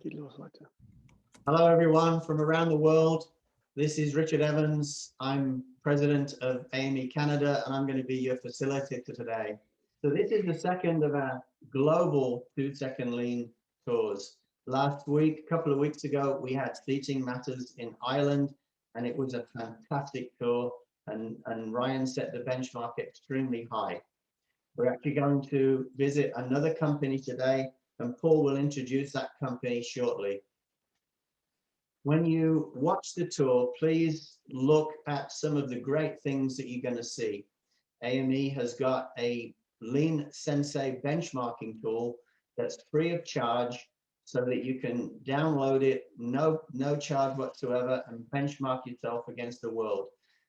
geht los heute. Hello, everyone from around the world. This is Richard Evans. I'm president of AME Canada, and I'm going to be your facilitator today. So this is the second of our global 2-second lean tours. Last week, a couple of weeks ago, we had Seating Matters in Ireland, and it was a fantastic tour, and Ryan set the benchmark extremely high. We're actually going to visit another company today, and Paul will introduce that company shortly. When you watch the tour, please look at some of the great things that you're going to see. AME has got a Lean Sensei benchmarking tool that's free of charge so that you can download it, no charge whatsoever, and benchmark yourself against the world.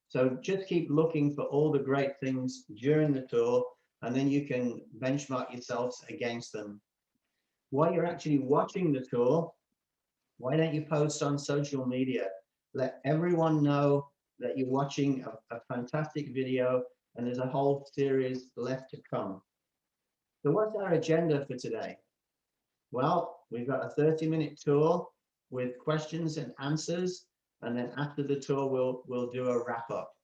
So just keep looking for all the great things during the tour, and then you can benchmark yourselves against them. While you're actually watching the tour, why don't you post on social media? Let everyone know that you're watching a fantastic video, and there's a whole series left to come. So what's our agenda for today? Well, we've got a 30-minute tour with questions and answers, and then after the tour, we'll do a wrap-up.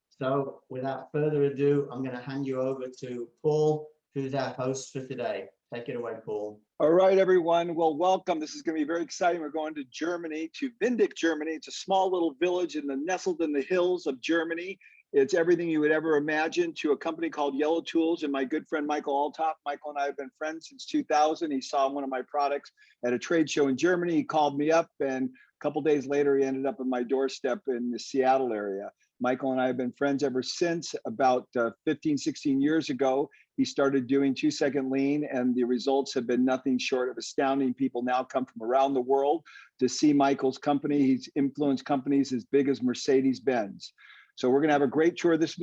So without further ado, I'm going to hand you over to Paul, who's our host for today. Take it away, Paul. All right, everyone. Well, welcome. This is going to be very exciting. We're going to Germany, to Windig, Germany. It's a small little village nestled in the hills of Germany. It's everything you would ever imagine, to a company called Yellotools and my good friend, Michael Althoff. Michael and I have been friends since 2000. He saw one of my products at a trade show in Germany. He called me up, and a couple days later, he ended up on my doorstep in the Seattle area. Michael and I have been friends ever since. About 15, 16 years ago, he started doing 2-second lean, and the results have been nothing short of astounding. People now come from around the world to see Michael's company. He's influenced companies as big as Mercedes-Benz. So we're gonna have a great tour this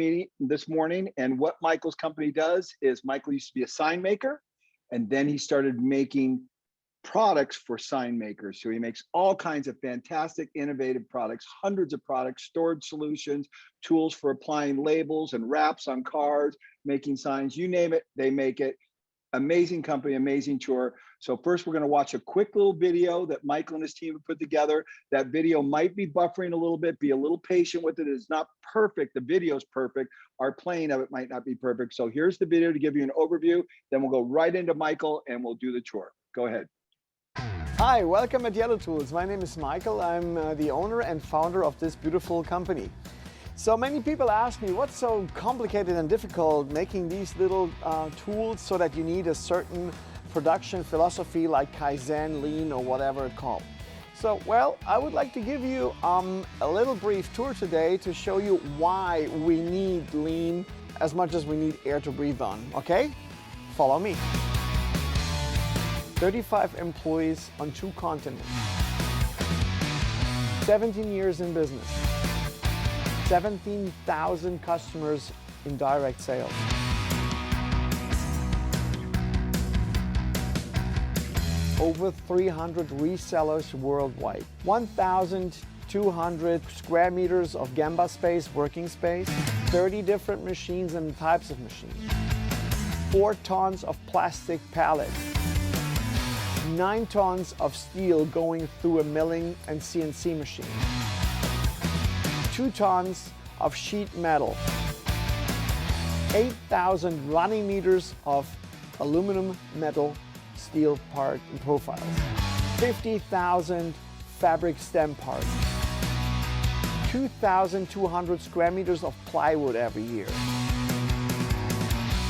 morning. And what Michael's company does is, Michael used to be a sign maker, and then he started making products for sign makers. So he makes all kinds of fantastic, innovative products, hundreds of products, storage solutions, tools for applying labels and wraps on cars, making signs, you name it, they make it. Amazing company, amazing tour. So first we're going to watch a quick little video that Michael and his team have put together. That video might be buffering a little bit. Be a little patient with it. It's not perfect. The video's perfect. Our playing of it might not be perfect. So here's the video to give you an overview. Then we'll go right into Michael and we'll do the tour. Go ahead. Hi, welcome at Yellotools. My name is Michael. I'm the owner and founder of this beautiful company. So many people ask me, what's so complicated and difficult making these little tools so that you need a certain production philosophy like Kaizen, Lean, or whatever it's called. So, well, I would like to give you a little brief tour today to show you why we need Lean as much as we need air to breathe on, okay? Follow me. 35 employees on 2 continents, 17 years in business, 17,000 customers in direct sales. Over 300 resellers worldwide. 1,200 square meters of Gemba space, working space. 30 different machines and types of machines. 4 tons of plastic pallets. 9 tons of steel going through a milling and CNC machine. 2 tons of sheet metal. 8,000 running meters of aluminum, metal, steel part and profiles. 50,000 fabric stem parts. 2,200 square meters of plywood every year.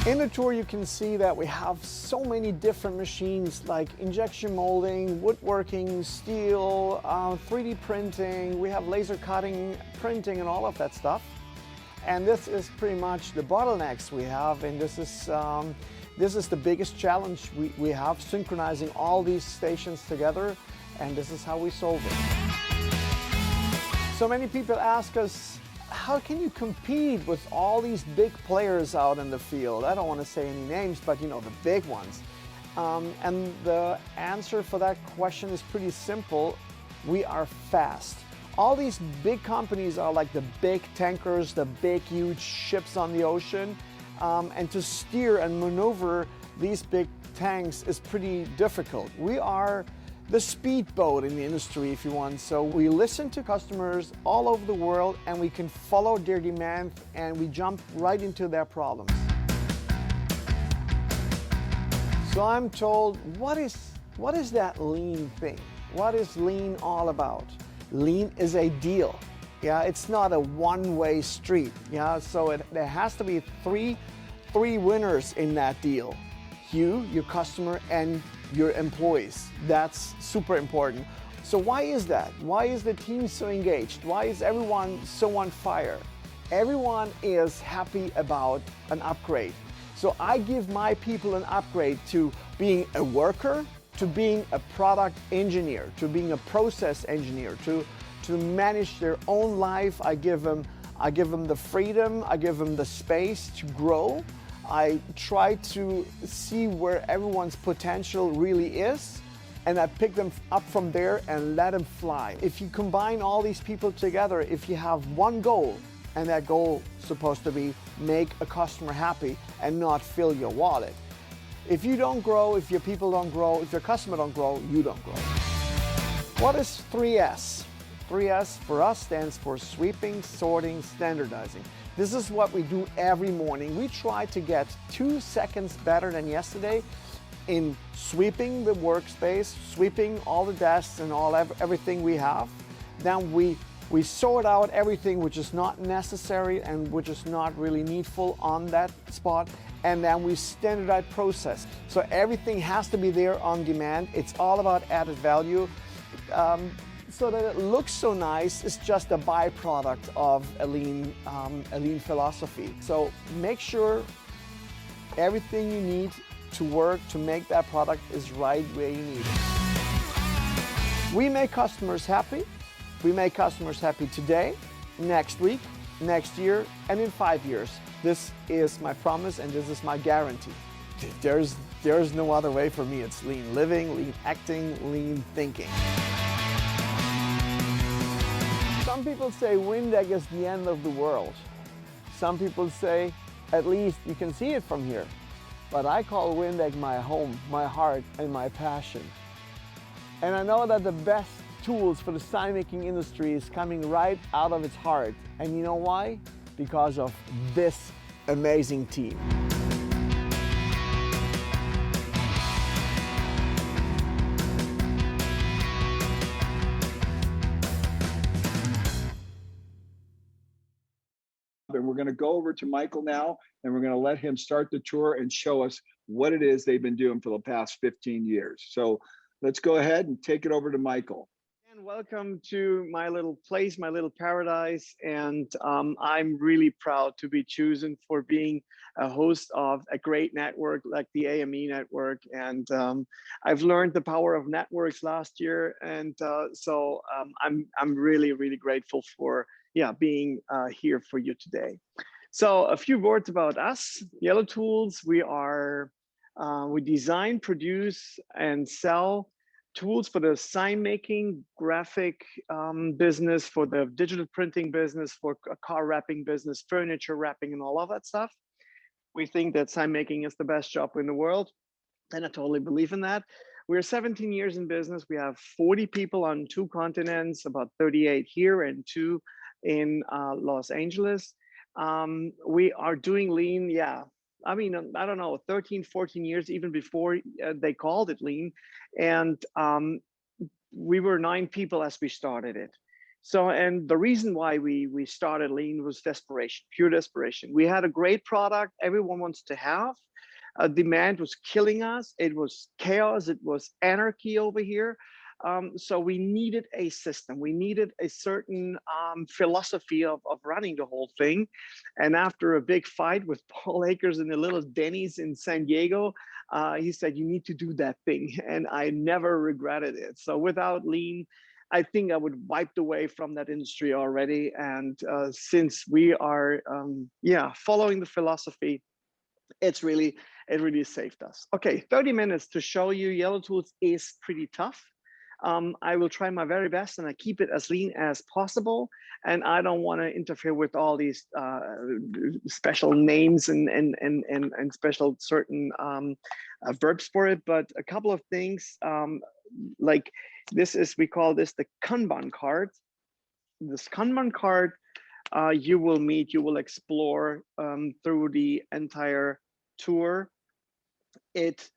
In the tour, you can see that we have so many different machines like injection molding, woodworking, steel, 3D printing. We have laser cutting, printing, and all of that stuff. And this is pretty much the bottlenecks we have. And this is the biggest challenge we have, synchronizing all these stations together. And this is how we solve it. So many people ask us, how can you compete with all these big players out in the field? I don't want to say any names, but you know, the big ones. And the answer for that question is pretty simple. We are fast. All these big companies are like the big tankers, the big, huge ships on the ocean. And to steer and maneuver these big tanks is pretty difficult. We are the speedboat in the industry, if you want. So we listen to customers all over the world and we can follow their demand and we jump right into their problems. So I'm told, what is that lean thing? What is lean all about? Lean is a deal. Yeah, it's not a one-way street. Yeah, so there has to be three winners in that deal. You, your customer, and your employees. That's super important. So why is that? Why is the team so engaged? Why is everyone so on fire? Everyone is happy about an upgrade. So I give my people an upgrade to being a worker, to being a product engineer, to being a process engineer, to manage their own life. I give them the freedom, I give them the space to grow. I try to see where everyone's potential really is, and I pick them up from there and let them fly. If you combine all these people together, if you have one goal, and that goal is supposed to be make a customer happy and not fill your wallet. If you don't grow, if your people don't grow, if your customer don't grow, you don't grow. What is 3S? 3S for us stands for sweeping, sorting, standardizing. This is what we do every morning. We try to get 2 seconds better than yesterday in sweeping the workspace, sweeping all the desks and everything we have. Then we sort out everything which is not necessary and which is not really needful on that spot, and then we standardize process. So everything has to be there on demand. It's all about added value. So that it looks so nice is just a byproduct of a lean philosophy. So make sure everything you need to work to make that product is right where you need it. We make customers happy. We make customers happy today, next week, next year, and in 5 years. This is my promise and this is my guarantee. There's no other way for me. It's lean living, lean acting, lean thinking. Some people say Windeck is the end of the world. Some people say, at least you can see it from here. But I call Windeck my home, my heart, and my passion. And I know that the best tools for the sign making industry is coming right out of its heart. And you know why? Because of this amazing team. And we're going to go over to Michael now, and we're going to let him start the tour and show us what it is they've been doing for the past 15 years. So let's go ahead and take it over to Michael. And welcome to my little place, my little paradise. And I'm really proud to be chosen for being a host of a great network like the AME network. And I've learned the power of networks last year. And so I'm really, really grateful for being here for you today. So a few words about us. Yellotools, we design, produce, and sell tools for the sign making, graphic business, for the digital printing business, for car wrapping business, furniture wrapping, and all of that stuff. We think that sign making is the best job in the world, and I totally believe in that. We're 17 years in business. We have 40 people on 2 continents, about 38 here and 2 in Los Angeles. We are doing lean, I mean, I don't know, 13, 14 years, even before they called it lean. And we were 9 people as we started it. So, and the reason why we started lean was desperation, pure desperation. We had a great product everyone wants to have. Demand was killing us. It was chaos. It was anarchy over here. So we needed a system. We needed a certain philosophy of running the whole thing. And after a big fight with Paul Akers in the little Denny's in San Diego, he said, you need to do that thing. And I never regretted it. So without lean, I think I would wiped away from that industry already. And since we are, following the philosophy, it really saved us. Okay, 30 minutes to show you Yellotools is pretty tough. I will try my very best and I keep it as lean as possible. And I don't want to interfere with all these special names and special certain verbs for it. But a couple of things, like this is, we call this the Kanban card. This Kanban card, you will explore through the entire tour. It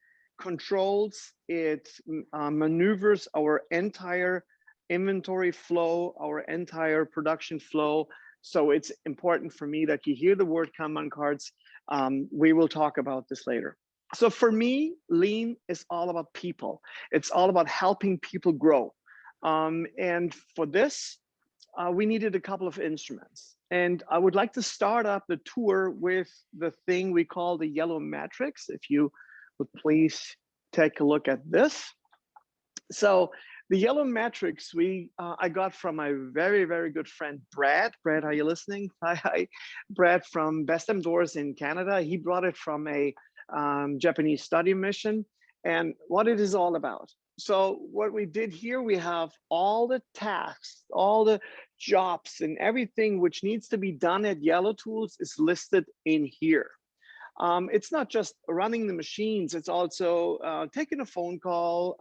controls, it maneuvers our entire inventory flow, our entire production flow. So it's important for me that you hear the word Kanban cards. We will talk about this later. So for me, lean is all about people. It's all about helping people grow. And for this, we needed a couple of instruments. And I would like to start up the tour with the thing we call the yellow matrix. If you would please take a look at this. So the yellow matrix I got from my very, very good friend, Brad. Brad, are you listening? Hi, Brad from Best Doors in Canada. He brought it from a Japanese study mission and what it is all about. So what we did here, we have all the tasks, all the jobs and everything which needs to be done at Yellotools is listed in here. It's not just running the machines, it's also taking a phone call,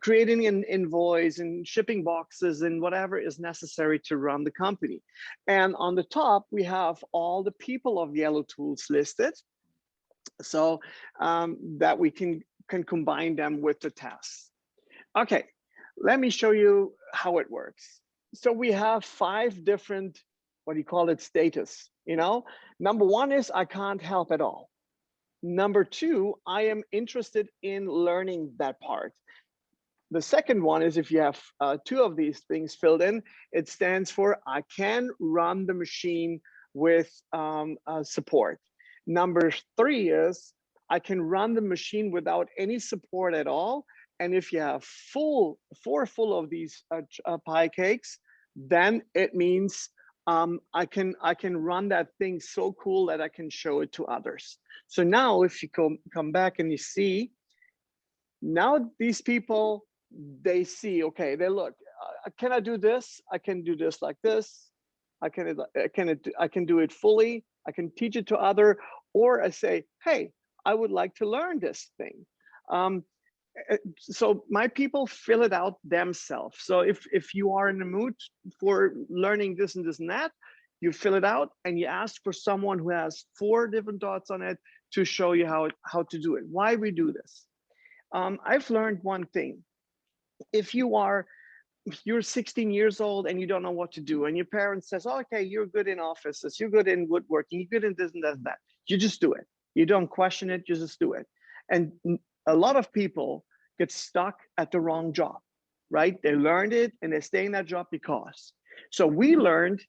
creating an invoice and shipping boxes and whatever is necessary to run the company. And on the top, we have all the people of Yellotools listed so that we can combine them with the tasks. Okay, let me show you how it works. So we have 5 different, what do you call it, status. You know, number 1 is I can't help at all. Number 2, I am interested in learning that part. The second one is if you have 2 of these things filled in, it stands for I can run the machine with support. Number 3 is I can run the machine without any support at all. And if you have 4 full of these pie cakes, then it means I can run that thing so cool that I can show it to others. So now if you come back and you see, now these people, they see, okay, they look, can I do this? I can do this like this. I can do it fully. I can teach it to other, or I say, hey, I would like to learn this thing. So my people fill it out themselves. So if you are in the mood for learning this and this and that, you fill it out and you ask for someone who has 4 different dots on it to show you how to do it. Why we do this? I've learned one thing. If you're 16 years old and you don't know what to do, and your parents says, oh, okay, you're good in offices, you're good in woodworking, you're good in this and that and that, you just do it. You don't question it, you just do it. And a lot of people get stuck at the wrong job, right? They learned it and they stay in that job because. So we learned,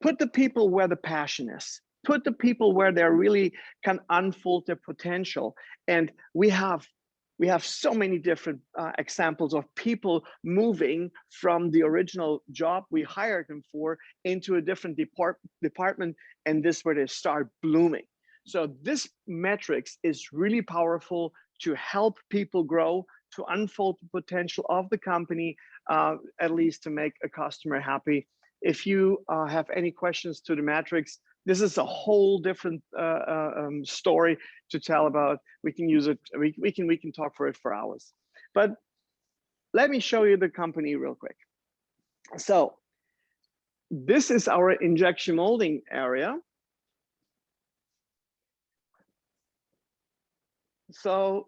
put the people where the passion is, put the people where they really can unfold their potential. And we have so many different examples of people moving from the original job we hired them for into a different department, and this is where they start blooming. So this metrics is really powerful to help people grow, to unfold the potential of the company, at least to make a customer happy. If you have any questions to the matrix, this is a whole different story to tell about. We can use it. We can talk for it for hours. But let me show you the company real quick. So this is our injection molding area. So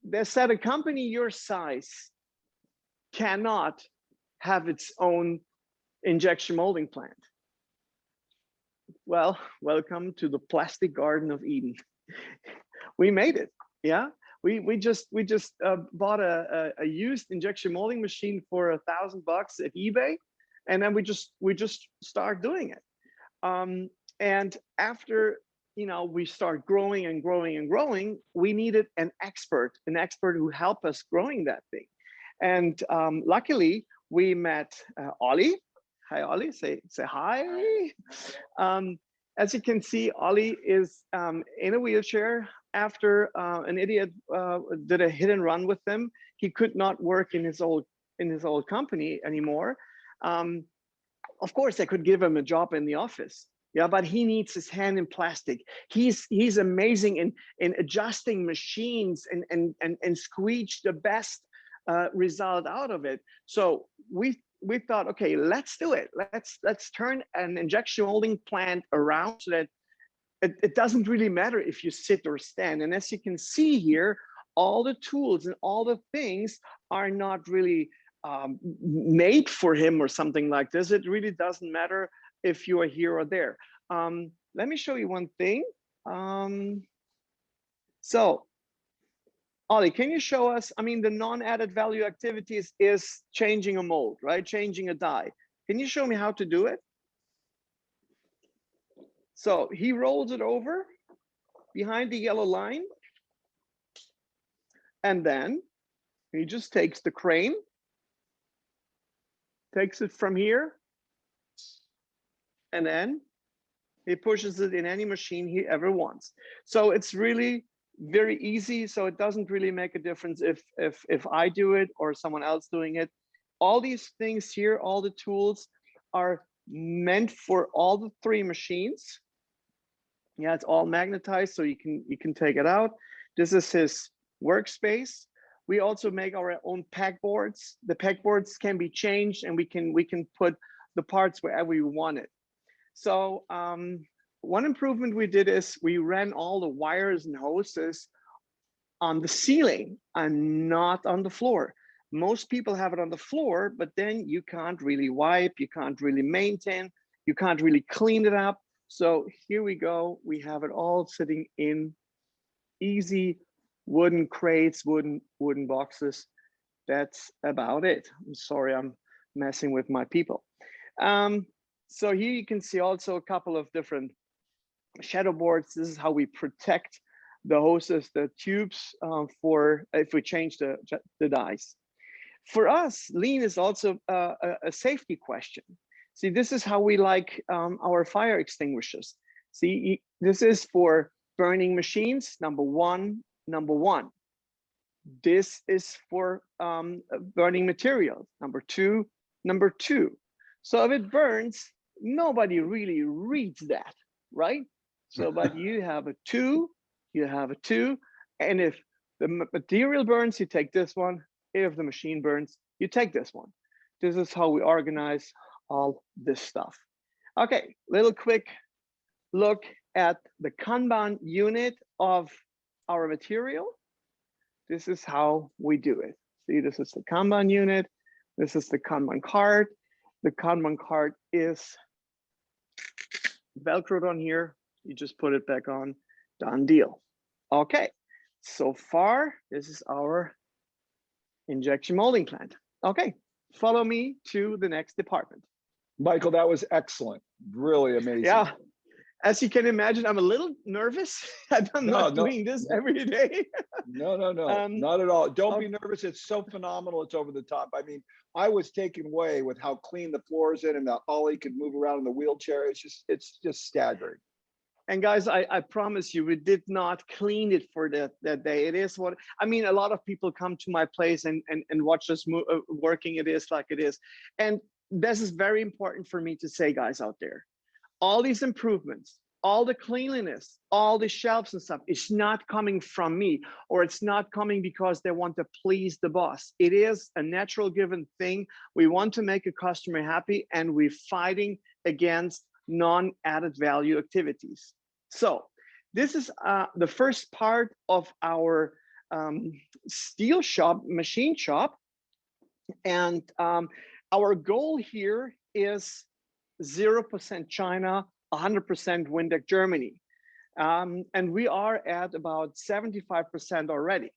they said a company your size cannot have its own injection molding plant. Well, welcome to the plastic garden of Eden. We made it, yeah. We just bought a used injection molding machine for $1,000 at eBay, and then we just start doing it. And after we start growing and growing and growing, we needed an expert who helped us growing that thing. And luckily, we met Ollie. Hi, Ollie. Say hi. As you can see, Ollie is in a wheelchair. after an idiot did a hit and run with them, he could not work in his old company anymore. Of course, I could give him a job in the office. Yeah, but he needs his hand in plastic. He's amazing in adjusting machines and squeeze the best result out of it. So we thought, okay, let's do it. Let's turn an injection molding plant around so that it doesn't really matter if you sit or stand. And as you can see here, all the tools and all the things are not really made for him or something like this. It really doesn't matter if you are here or there. Let me show you one thing. So, Ollie, can you show us, I mean, the non-added value activities is changing a mold, right? Changing a die. Can you show me how to do it? So he rolls it over behind the yellow line. And then he just takes the crane, takes it from here, and then he pushes it in any machine he ever wants. So it's really very easy. So it doesn't really make a difference if I do it or someone else doing it. All these things here, all the tools are meant for all the three machines. Yeah, it's all magnetized, so you can take it out. This is his workspace. We also make our own pegboards. The pegboards can be changed, and we can put the parts wherever we want it. So one improvement we did is we ran all the wires and hoses on the ceiling and not on the floor. Most people have it on the floor, but then you can't really wipe, you can't really maintain, you can't really clean it up. So here we go. We have it all sitting in easy wooden crates, wooden boxes. That's about it. I'm sorry, I'm messing with my people. So here you can see also a couple of different shadow boards. This is how we protect the hoses, the tubes for if we change the dies. For us, lean is also a safety question. See, this is how we like our fire extinguishers. See, this is for burning machines, number one. This is for burning materials, number two. So if it burns, nobody really reads that, right? So, but you have a two, and if the material burns, you take this one. If the machine burns, you take this one. This is how we organize all this stuff. Okay, little quick look at the Kanban unit of our material. This is how we do it. See, this is the Kanban unit. This is the Kanban card. The Kanban card is Velcroed on here. You just put it back on, done deal. Okay, so far, this is our injection molding plant. Okay, follow me to the next department. Michael, that was excellent. Really amazing. Yeah, as you can imagine, I'm a little nervous. I'm not doing this every day. No, not at all. Don't be nervous. It's so phenomenal. It's over the top. I mean, I was taken away with how clean the floor is in, and that Ollie could move around in the wheelchair. It's just staggering. And guys, I promise you, we did not clean it for that day. It is what, I mean, a lot of people come to my place and watch us working. It is like it is. And this is very important for me to say, guys out there, all these improvements, all the cleanliness, all the shelves and stuff, it's not coming from me, or it's not coming because they want to please the boss. It is a natural given thing. We want to make a customer happy, and we're fighting against non-added value activities. So this is the first part of our steel shop, machine shop. And our goal here is 0% China, 100% Windeck Germany. And we are at about 75% already.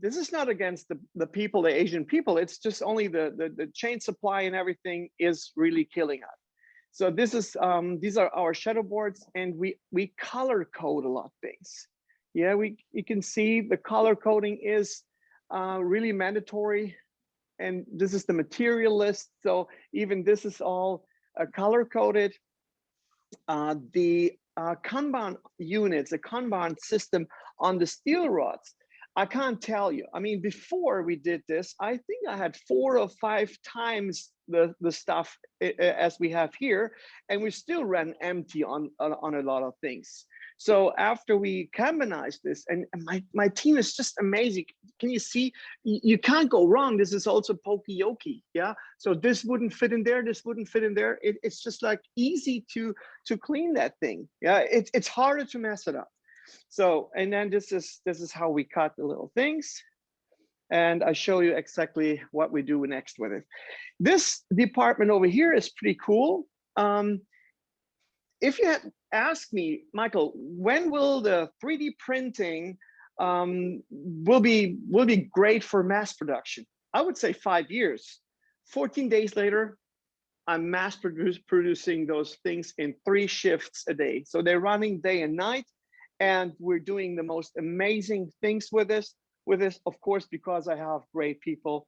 This is not against the people, the Asian people. It's just only the chain supply and everything is really killing us. So this is these are our shadow boards, and we color code a lot of things. Yeah, you can see the color coding is really mandatory, and this is the material list. So even this is all color coded. The Kanban units, a Kanban system on the steel rods. I can't tell you. I mean, before we did this, I think I had 4 or 5 times the stuff as we have here, and we still ran empty on a lot of things. So after we Kanbanized this, and my team is just amazing. Can you see? You can't go wrong. This is also pokey-yoki, yeah? So this wouldn't fit in there, this wouldn't fit in there. It's just like easy to clean that thing. Yeah, it's harder to mess it up. So, and then this is how we cut the little things. And I show you exactly what we do next with it. This department over here is pretty cool. If you had asked me, Michael, when will the 3D printing will be great for mass production? I would say 5 years. 14 days later, I'm mass producing those things in 3 shifts a day. So they're running day and night. And we're doing the most amazing things with this, of course, because I have great people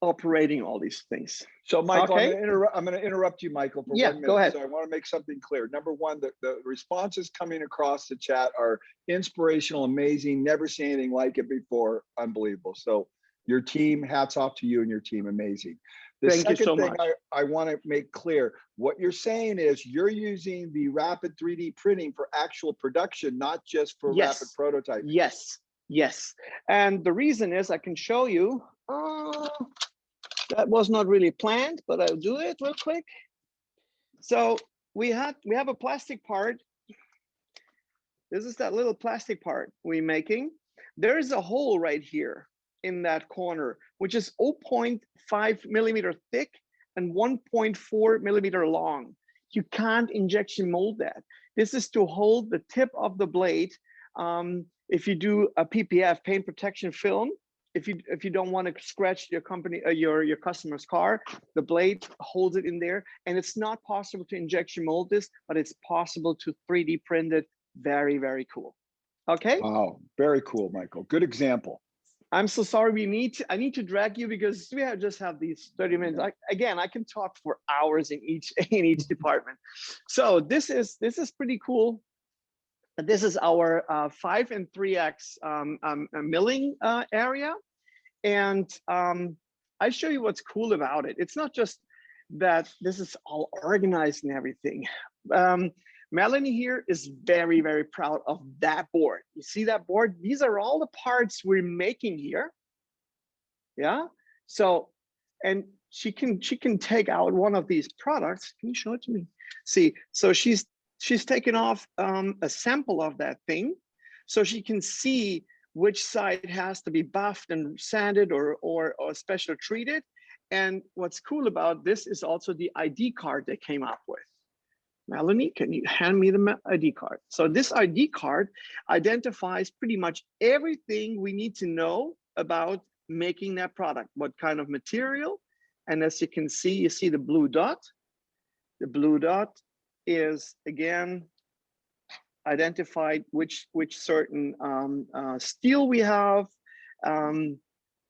operating all these things. So, Michael, okay. I'm going to interrupt you, Michael, for 1 minute. Go ahead. So I want to make something clear. Number one, the responses coming across the chat are inspirational, amazing, never seen anything like it before, unbelievable. So your team, hats off to you and your team, amazing. The Thank you so second thing much. I want to make clear, what you're saying is you're using the rapid 3D printing for actual production, not just for rapid prototyping. Yes, yes. And the reason is I can show you, that was not really planned, but I'll do it real quick. So we have a plastic part. This is that little plastic part we're making. There is a hole right here in that corner, which is 0.5 millimeter thick and 1.4 millimeter long. You can't injection mold that. This is to hold the tip of the blade. If you do a PPF, paint protection film, if you don't want to scratch your your customer's car, the blade holds it in there. And it's not possible to injection mold this, but it's possible to 3D print it. Very, very cool. Okay. Wow, very cool, Michael. Good example. I'm so sorry. I need to drag you because we just have these 30 minutes. Again, I can talk for hours in each department. So this is pretty cool. This is our 5 and 3x milling area, and I show you what's cool about it. It's not just that this is all organized and everything. Melanie here is very, very proud of that board. You see that board? These are all the parts we're making here. Yeah. So, and she can take out one of these products. Can you show it to me? See, so she's taken off a sample of that thing, so she can see which side has to be buffed and sanded or special treated. And what's cool about this is also the ID card they came up with. Melanie, can you hand me the ID card? So this ID card identifies pretty much everything we need to know about making that product, what kind of material. And as you can see, you see the blue dot. The blue dot is, again, identified which certain steel we have,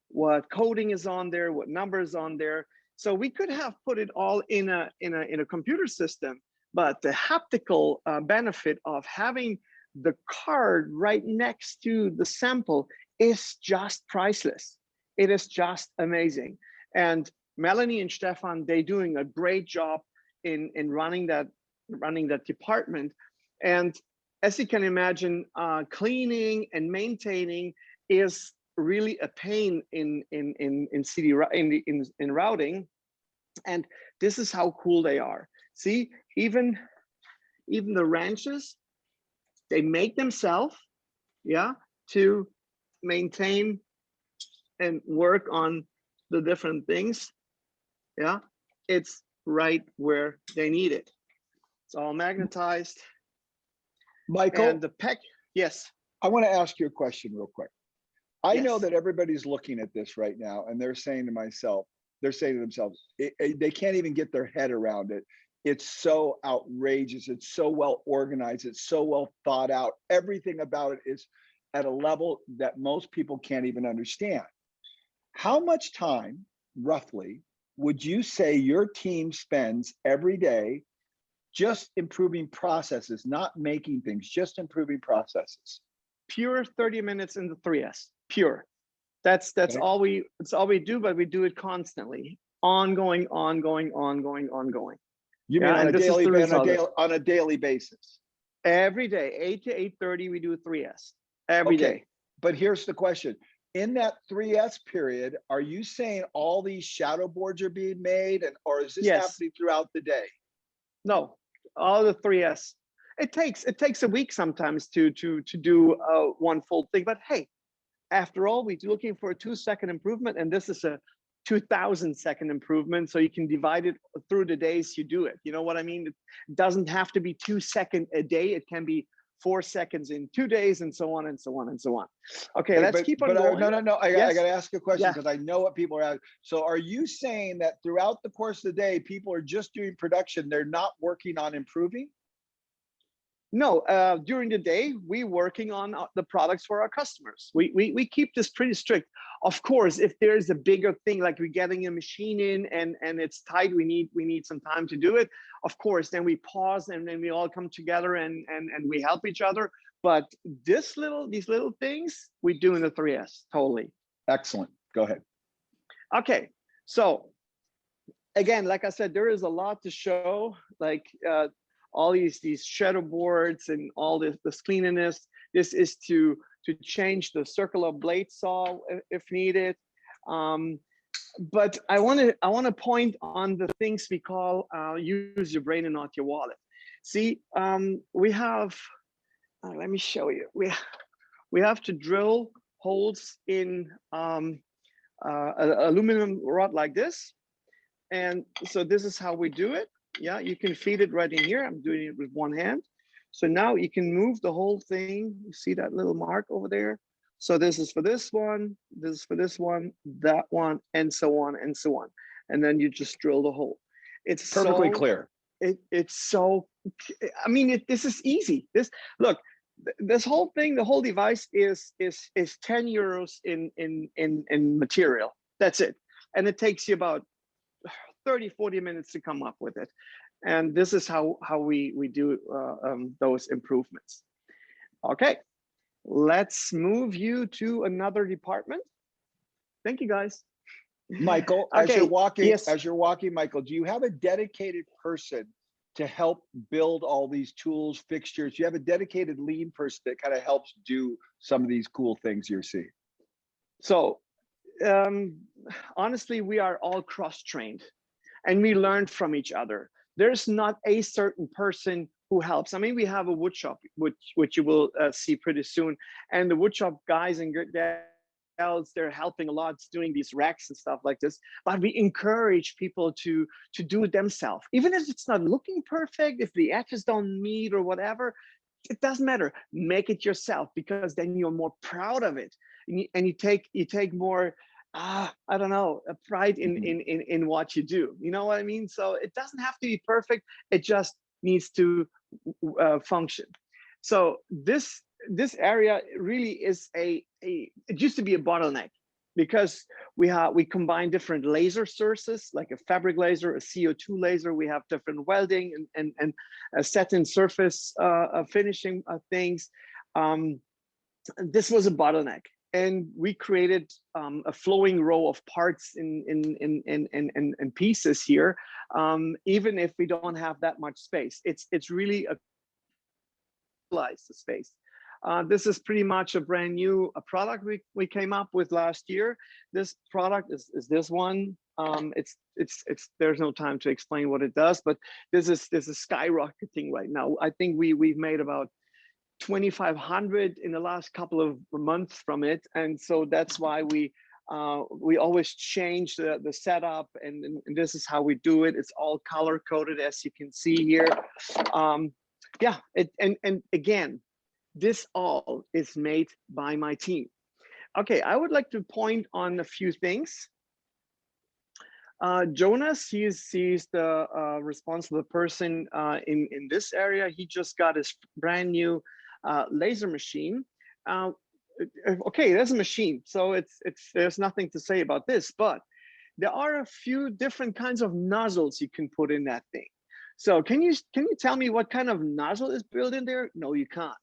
what coating is on there, what number is on there. So we could have put it all in a computer system, but the haptical benefit of having the card right next to the sample is just priceless. It is just amazing. And Melanie and Stefan, they're doing a great job in running that department. And as you can imagine, cleaning and maintaining is really a pain in routing. And this is how cool they are. See, even the wrenches, they make themselves, yeah, to maintain and work on the different things. Yeah, it's right where they need it. It's all magnetized. Michael, and the PEC, yes. I want to ask you a question real quick. I Yes. know that everybody's looking at this right now and they're saying to themselves, they can't even get their head around it. It's so outrageous. It's so well organized. It's so well thought out. Everything about it is at a level that most people can't even understand. How much time, roughly, would you say your team spends every day just improving processes, not making things, just improving processes? Pure 30 minutes in the 3S, pure. That's Okay. all we do, but we do it constantly, ongoing. You mean Yeah, on and a this is daily the result. on a daily basis? Every day, 8 to 8:30, we do 3S every day. But here's the question. In that 3S period, are you saying all these shadow boards are being made, or is this Yes. happening throughout the day? No, all the 3S. It takes a week sometimes to do one full thing, but hey, after all, we're looking for a 2-second improvement, and this is a 2,000-second improvement, so you can divide it through the days you do it. You know what I mean? It doesn't have to be 2 seconds a day. It can be 4 seconds in 2 days, and so on and so on and so on. Okay, let's keep on going. No. I Yes. got to ask a question Yeah. because I know what people are asking. So are you saying that throughout the course of the day, people are just doing production, they're not working on improving? No, during the day, we working on the products for our customers. We keep this pretty strict. Of course, if there's a bigger thing, like we're getting a machine in and it's tight, we need some time to do it. Of course, then we pause and then we all come together and we help each other. But these little things, we do in the 3S, totally. Excellent. Go ahead. Okay, so again, like I said, there is a lot to show, like all these shadow boards and all this cleanliness. This is to change the circular blade saw if needed. But I want to point on the things we call use your brain and not your wallet. See, we have. Let me show you. We have to drill holes in aluminum rod like this, and so this is how we do it. Yeah, you can feed it right in here. I'm doing it with one hand. So now you can move the whole thing. You see that little mark over there? So this is for this one, this is for this one, that one, and so on and so on. And then you just drill the hole. It's Perfectly clear. It's so, I mean, this is easy. Look, this whole thing, the whole device is 10 euros in material. That's it. And it takes you about 30-40 minutes to come up with it, and this is how we do those improvements. Okay, let's move you to another department. Thank you, guys. Michael, Okay. as you're walking, Michael, do you have a dedicated person to help build all these tools, fixtures? Do you have a dedicated lean person that kind of helps do some of these cool things you're seeing? So honestly, we are all cross-trained. And we learn from each other. There's not a certain person who helps. I mean, we have a wood shop, which you will see pretty soon. And the wood shop guys and gals, they're helping a lot doing these racks and stuff like this. But we encourage people to do it themselves. Even if it's not looking perfect, if the edges don't meet or whatever, it doesn't matter. Make it yourself, because then you're more proud of it. And you take more, I don't know, a pride in what you do. You know what I mean? So it doesn't have to be perfect. It just needs to function. So this area really is it used to be a bottleneck, because we combine different laser sources, like a fabric laser, a CO2 laser. We have different welding and satin surface finishing things. This was a bottleneck. And we created a flowing row of parts in pieces here, even if we don't have that much space. It's really a space. This is pretty much a brand new product we came up with last year. This product is this one. There's no time to explain what it does, but this is skyrocketing right now. I think we've made about 2,500 in the last couple of months from it, and so that's why we always change the setup, and this is how we do it. It's all color coded, as you can see here. Yeah, and again, this all is made by my team. Okay, I would like to point on a few things. Jonas, he's the responsible person in this area. He just got his brand new laser machine. Okay, there's a machine, so there's nothing to say about this, but there are a few different kinds of nozzles you can put in that thing. So can you tell me what kind of nozzle is built in there? No, you can't.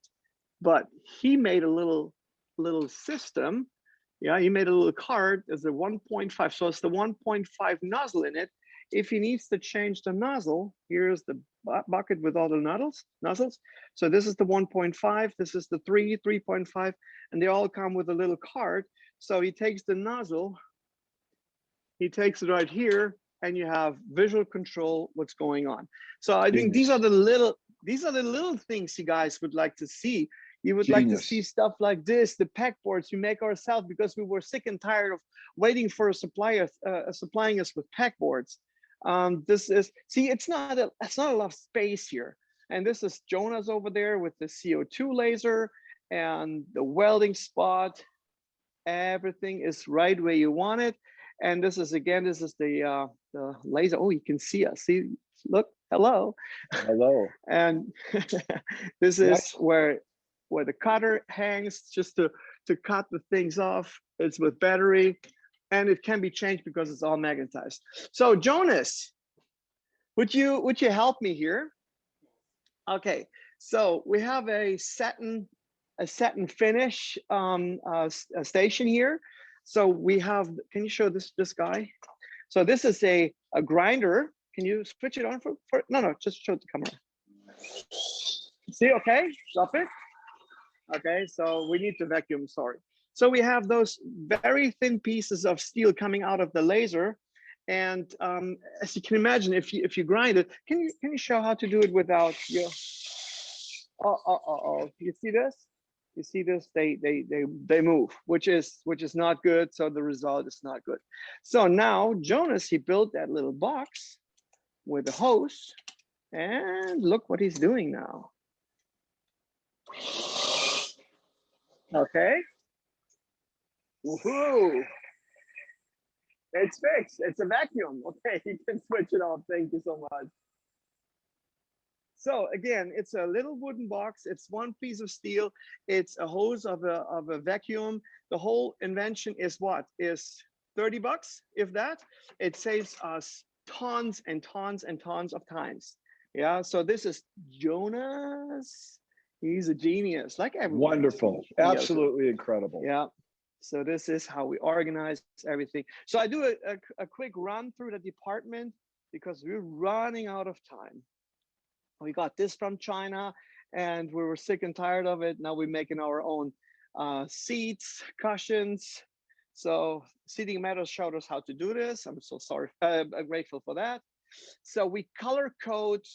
But he made a little system. Yeah, he made a little card. There's a 1.5, so it's the 1.5 nozzle in it. If he needs to change the nozzle, here's the bucket with all the nozzles. So this is the 1.5, this is the 3.5, and they all come with a little card. So he takes the nozzle, he takes it right here, and you have visual control what's going on. So I think these are the little things you guys would like to see. You would like to see stuff like this, the pegboards we make ourselves, because we were sick and tired of waiting for a supplier supplying us with pegboards. This is, see, it's not a lot of space here. And this is Jonas over there with the CO2 laser and the welding spot. Everything is right where you want it. And this is, again, this is the laser. Oh, you can see us. See, look, hello. Hello. And this is where the cutter hangs, just to cut the things off. It's with battery, and it can be changed because it's all magnetized. So Jonas, would you help me here? Okay, so we have a satin finish station here. So we have, can you show this guy? So this is a grinder. Can you switch it on for no, just show the camera. See, okay, stop it. Okay, so we need to vacuum, sorry. So we have those very thin pieces of steel coming out of the laser. And as you can imagine, if you grind it, can you show how to do it without your, you see this? You see this, they move, which is not good. So the result is not good. So now Jonas, he built that little box with a hose, and look what he's doing now. Okay. Woohoo! It's fixed. It's a vacuum. Okay, you can switch it off. Thank you so much. So again, it's a little wooden box. It's one piece of steel. It's a hose of a vacuum. The whole invention is what? Is 30 bucks, if that. It saves us tons and tons and tons of times. Yeah, so this is Jonas. He's a genius, like everyone. Wonderful, absolutely incredible. Yeah. So this is how we organize everything. So I do a quick run through the department because we're running out of time. We got this from China and we were sick and tired of it. Now we're making our own seats, cushions. So Seating Matters showed us how to do this. I'm so sorry, I'm grateful for that. So we color code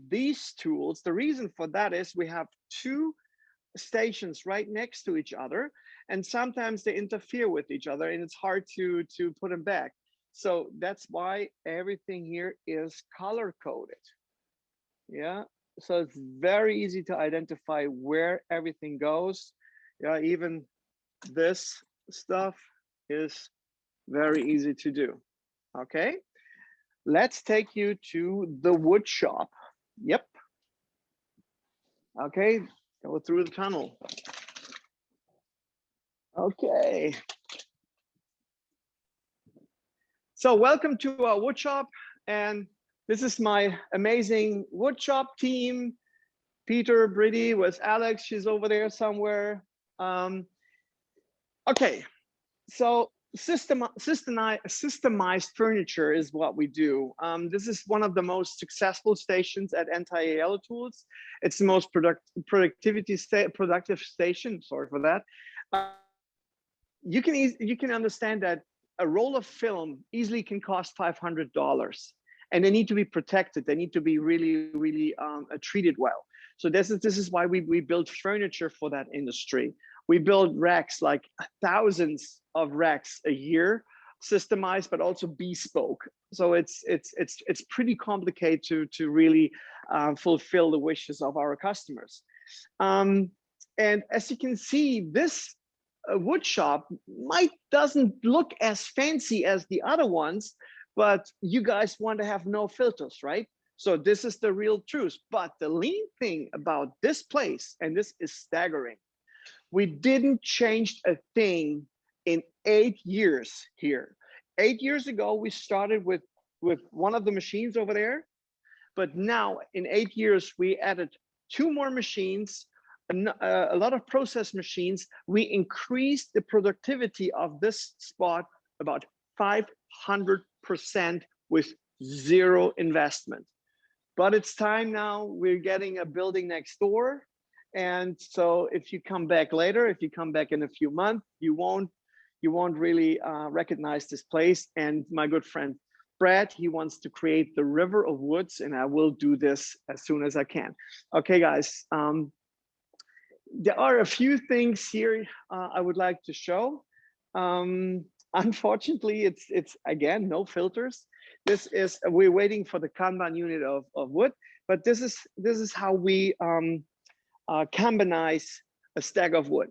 these tools. The reason for that is we have two stations right next to each other, and sometimes they interfere with each other and it's hard to put them back. So that's why everything here is color coded. Yeah, so it's very easy to identify where everything goes. Yeah, even this stuff is very easy to do. Okay, let's take you to the wood shop. Yep. Okay, go through the tunnel. Okay. So welcome to our wood shop, and this is my amazing wood shop team. Peter, Brittany with Alex, she's over there somewhere. Okay, so systemized furniture is what we do. This is one of the most successful stations at Yellotools. It's the most productive station. Sorry for that. You can understand that a roll of film easily can cost $500, and they need to be protected. They need to be really treated well. So this is why we build furniture for that industry. We build racks, like thousands of racks a year, systemized, but also bespoke. So it's pretty complicated to really fulfill the wishes of our customers. And as you can see, this wood shop doesn't look as fancy as the other ones, but you guys want to have no filters, right? So this is the real truth. But the lean thing about this place, and this is staggering, we didn't change a thing in 8 years here. 8 years ago, we started with one of the machines over there. But now in 8 years, we added 2 more machines, a lot of process machines. We increased the productivity of this spot about 500% with 0 investment. But it's time now. We're getting a building next door. And so if you come back later, if you come back in a few months, you won't really recognize this place. And my good friend Brad, he wants to create the river of woods, and I will do this as soon as I can. Okay, guys. There are a few things here I would like to show. Unfortunately, it's again no filters. This is, we're waiting for the Kanban unit of wood, but this is how we Kanbanize a stack of wood.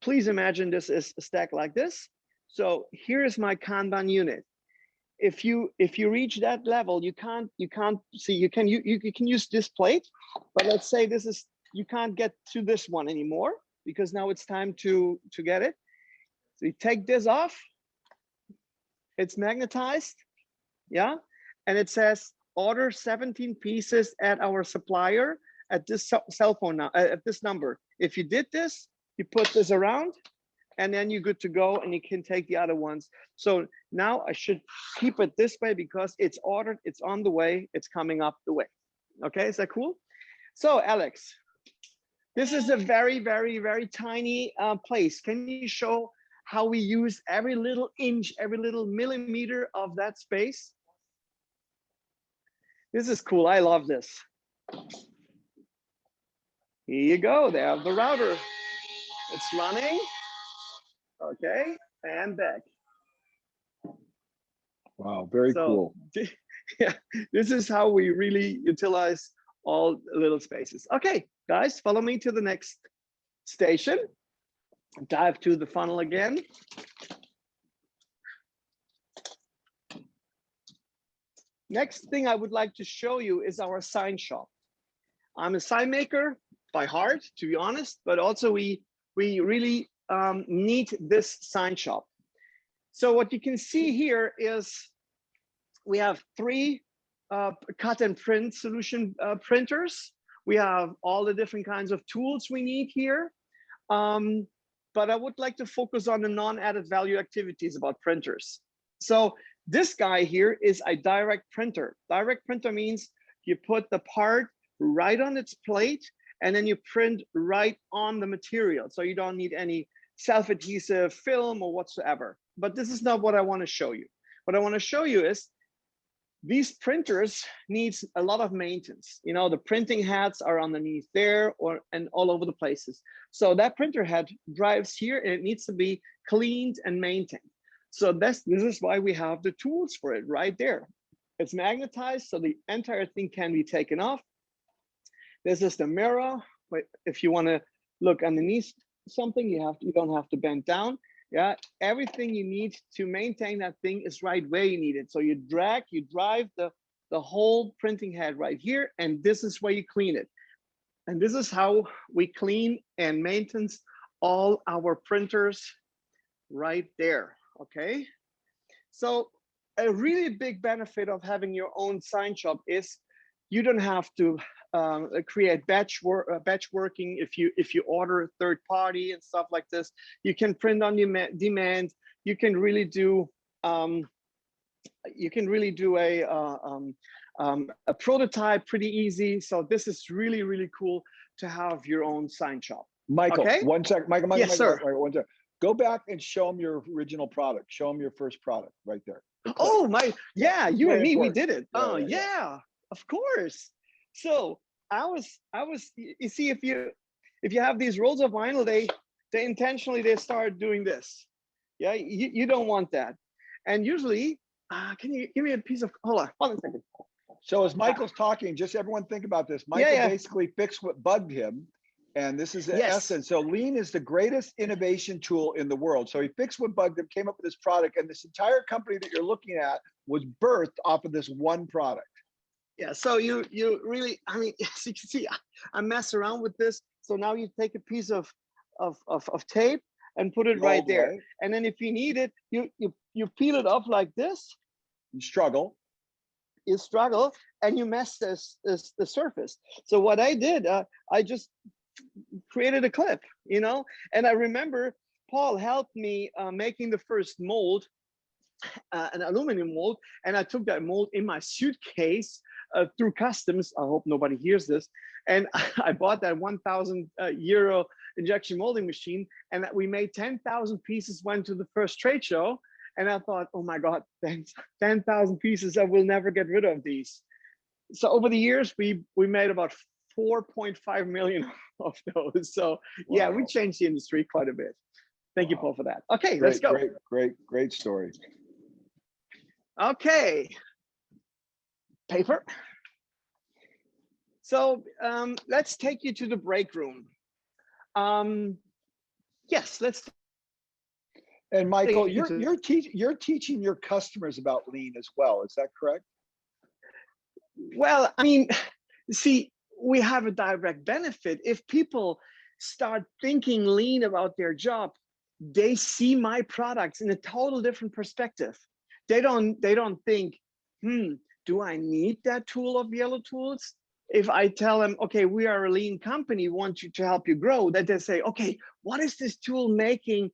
Please imagine this is a stack like this. So here is my Kanban unit. If you reach that level, you can't see, you can use this plate, but let's say this is, you can't get to this one anymore because now it's time to get it. So you take this off, it's magnetized, yeah, and it says order 17 pieces at our supplier at this cell phone now, at this number. If you did this, you put this around, and then you're good to go, and you can take the other ones. So now I should keep it this way because it's ordered, it's on the way, it's coming up the way. Okay, is that cool? So Alex, this is a very, very, very tiny place. Can you show how we use every little inch, every little millimeter of that space? This is cool, I love this. Here you go, there's the router. It's running. Okay, and back. Wow, very cool. Yeah, this is how we really utilize all little spaces. Okay, guys, follow me to the next station. Dive to the funnel again. Next thing I would like to show you is our sign shop. I'm a sign maker by heart, to be honest, but also we really need this sign shop. So what you can see here is we have 3 cut and print solution printers. We have all the different kinds of tools we need here. But I would like to focus on the non-added value activities about printers. So this guy here is a direct printer. Direct printer means you put the part right on its plate and then you print right on the material. So you don't need any self-adhesive film or whatsoever. But this is not what I want to show you. What I want to show you is these printers needs a lot of maintenance. You know, the printing heads are underneath there and all over the places. So that printer head drives here and it needs to be cleaned and maintained. So this is why we have the tools for it right there. It's magnetized, so the entire thing can be taken off. This is the mirror. But if you want to look underneath something, you don't have to bend down. Yeah, everything you need to maintain that thing is right where you need it. So you drive the whole printing head right here, and this is where you clean it. And this is how we clean and maintain all our printers right there. Okay, so a really big benefit of having your own sign shop is you don't have to create batch working. If you order a third party and stuff like this, you can print on demand. You can really do a prototype pretty easy. So this is really, really cool to have your own sign shop. Michael, okay? One sec, Michael, Yes, sir. one sec. Go back and show them your original product. Show them your first product right there. Oh my, yeah, you and me, we did it. Yeah, Oh yeah, of course. So I was, you see, if you have these rolls of vinyl, they intentionally start doing this. Yeah, you don't want that. And usually, can you give me a piece of, hold on a second. So as Michael's talking, just everyone think about this. Michael basically fixed what bugged him. And this is the essence. So lean is the greatest innovation tool in the world. So he fixed what bugged him, came up with this product, and this entire company that you're looking at was birthed off of this one product. Yeah, so you really, I mean, as you can see, I mess around with this. So now you take a piece of tape and put it right there. Way. And then if you need it, you peel it off like this. You struggle. you struggle and you mess the surface. So what I did, I just created a clip, you know, and I remember Paul helped me making the first mold, an aluminum mold, and I took that mold in my suitcase through customs. I hope nobody hears this. And I bought that 1,000 euro injection molding machine, and that we made 10,000 pieces, went to the first trade show. And I thought, oh my God, 10,000 pieces, I will never get rid of these. So over the years, we made about 4.5 million of those. So yeah, we changed the industry quite a bit. Thank you, Paul, for that. Okay, let's go. Great story. Okay, paper. So let's take you to the break room. Yes, let's. And Michael, you're teaching your customers about lean as well. Is that correct? Well, I mean, see, we have a direct benefit. If people start thinking lean about their job, they see my products in a total different perspective. They don't think, do I need that tool of Yellotools? If I tell them, okay, we are a lean company, want you to help you grow, that they say, okay, what is this tool making?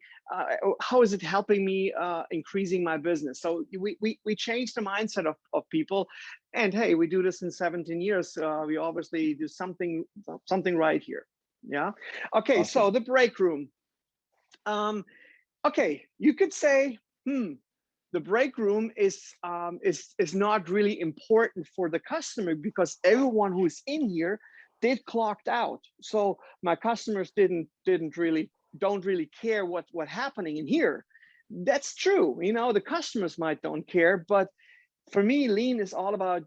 How is it helping me increasing my business? So we change the mindset of people. And hey, we do this in 17 years. We obviously do something right here. Yeah. Okay. Awesome. So the break room. Okay, you could say, the break room is not really important for the customer because everyone who's in here did clocked out. So my customers don't really care what's happening in here. That's true. You know, the customers might don't care, but for me, lean is all about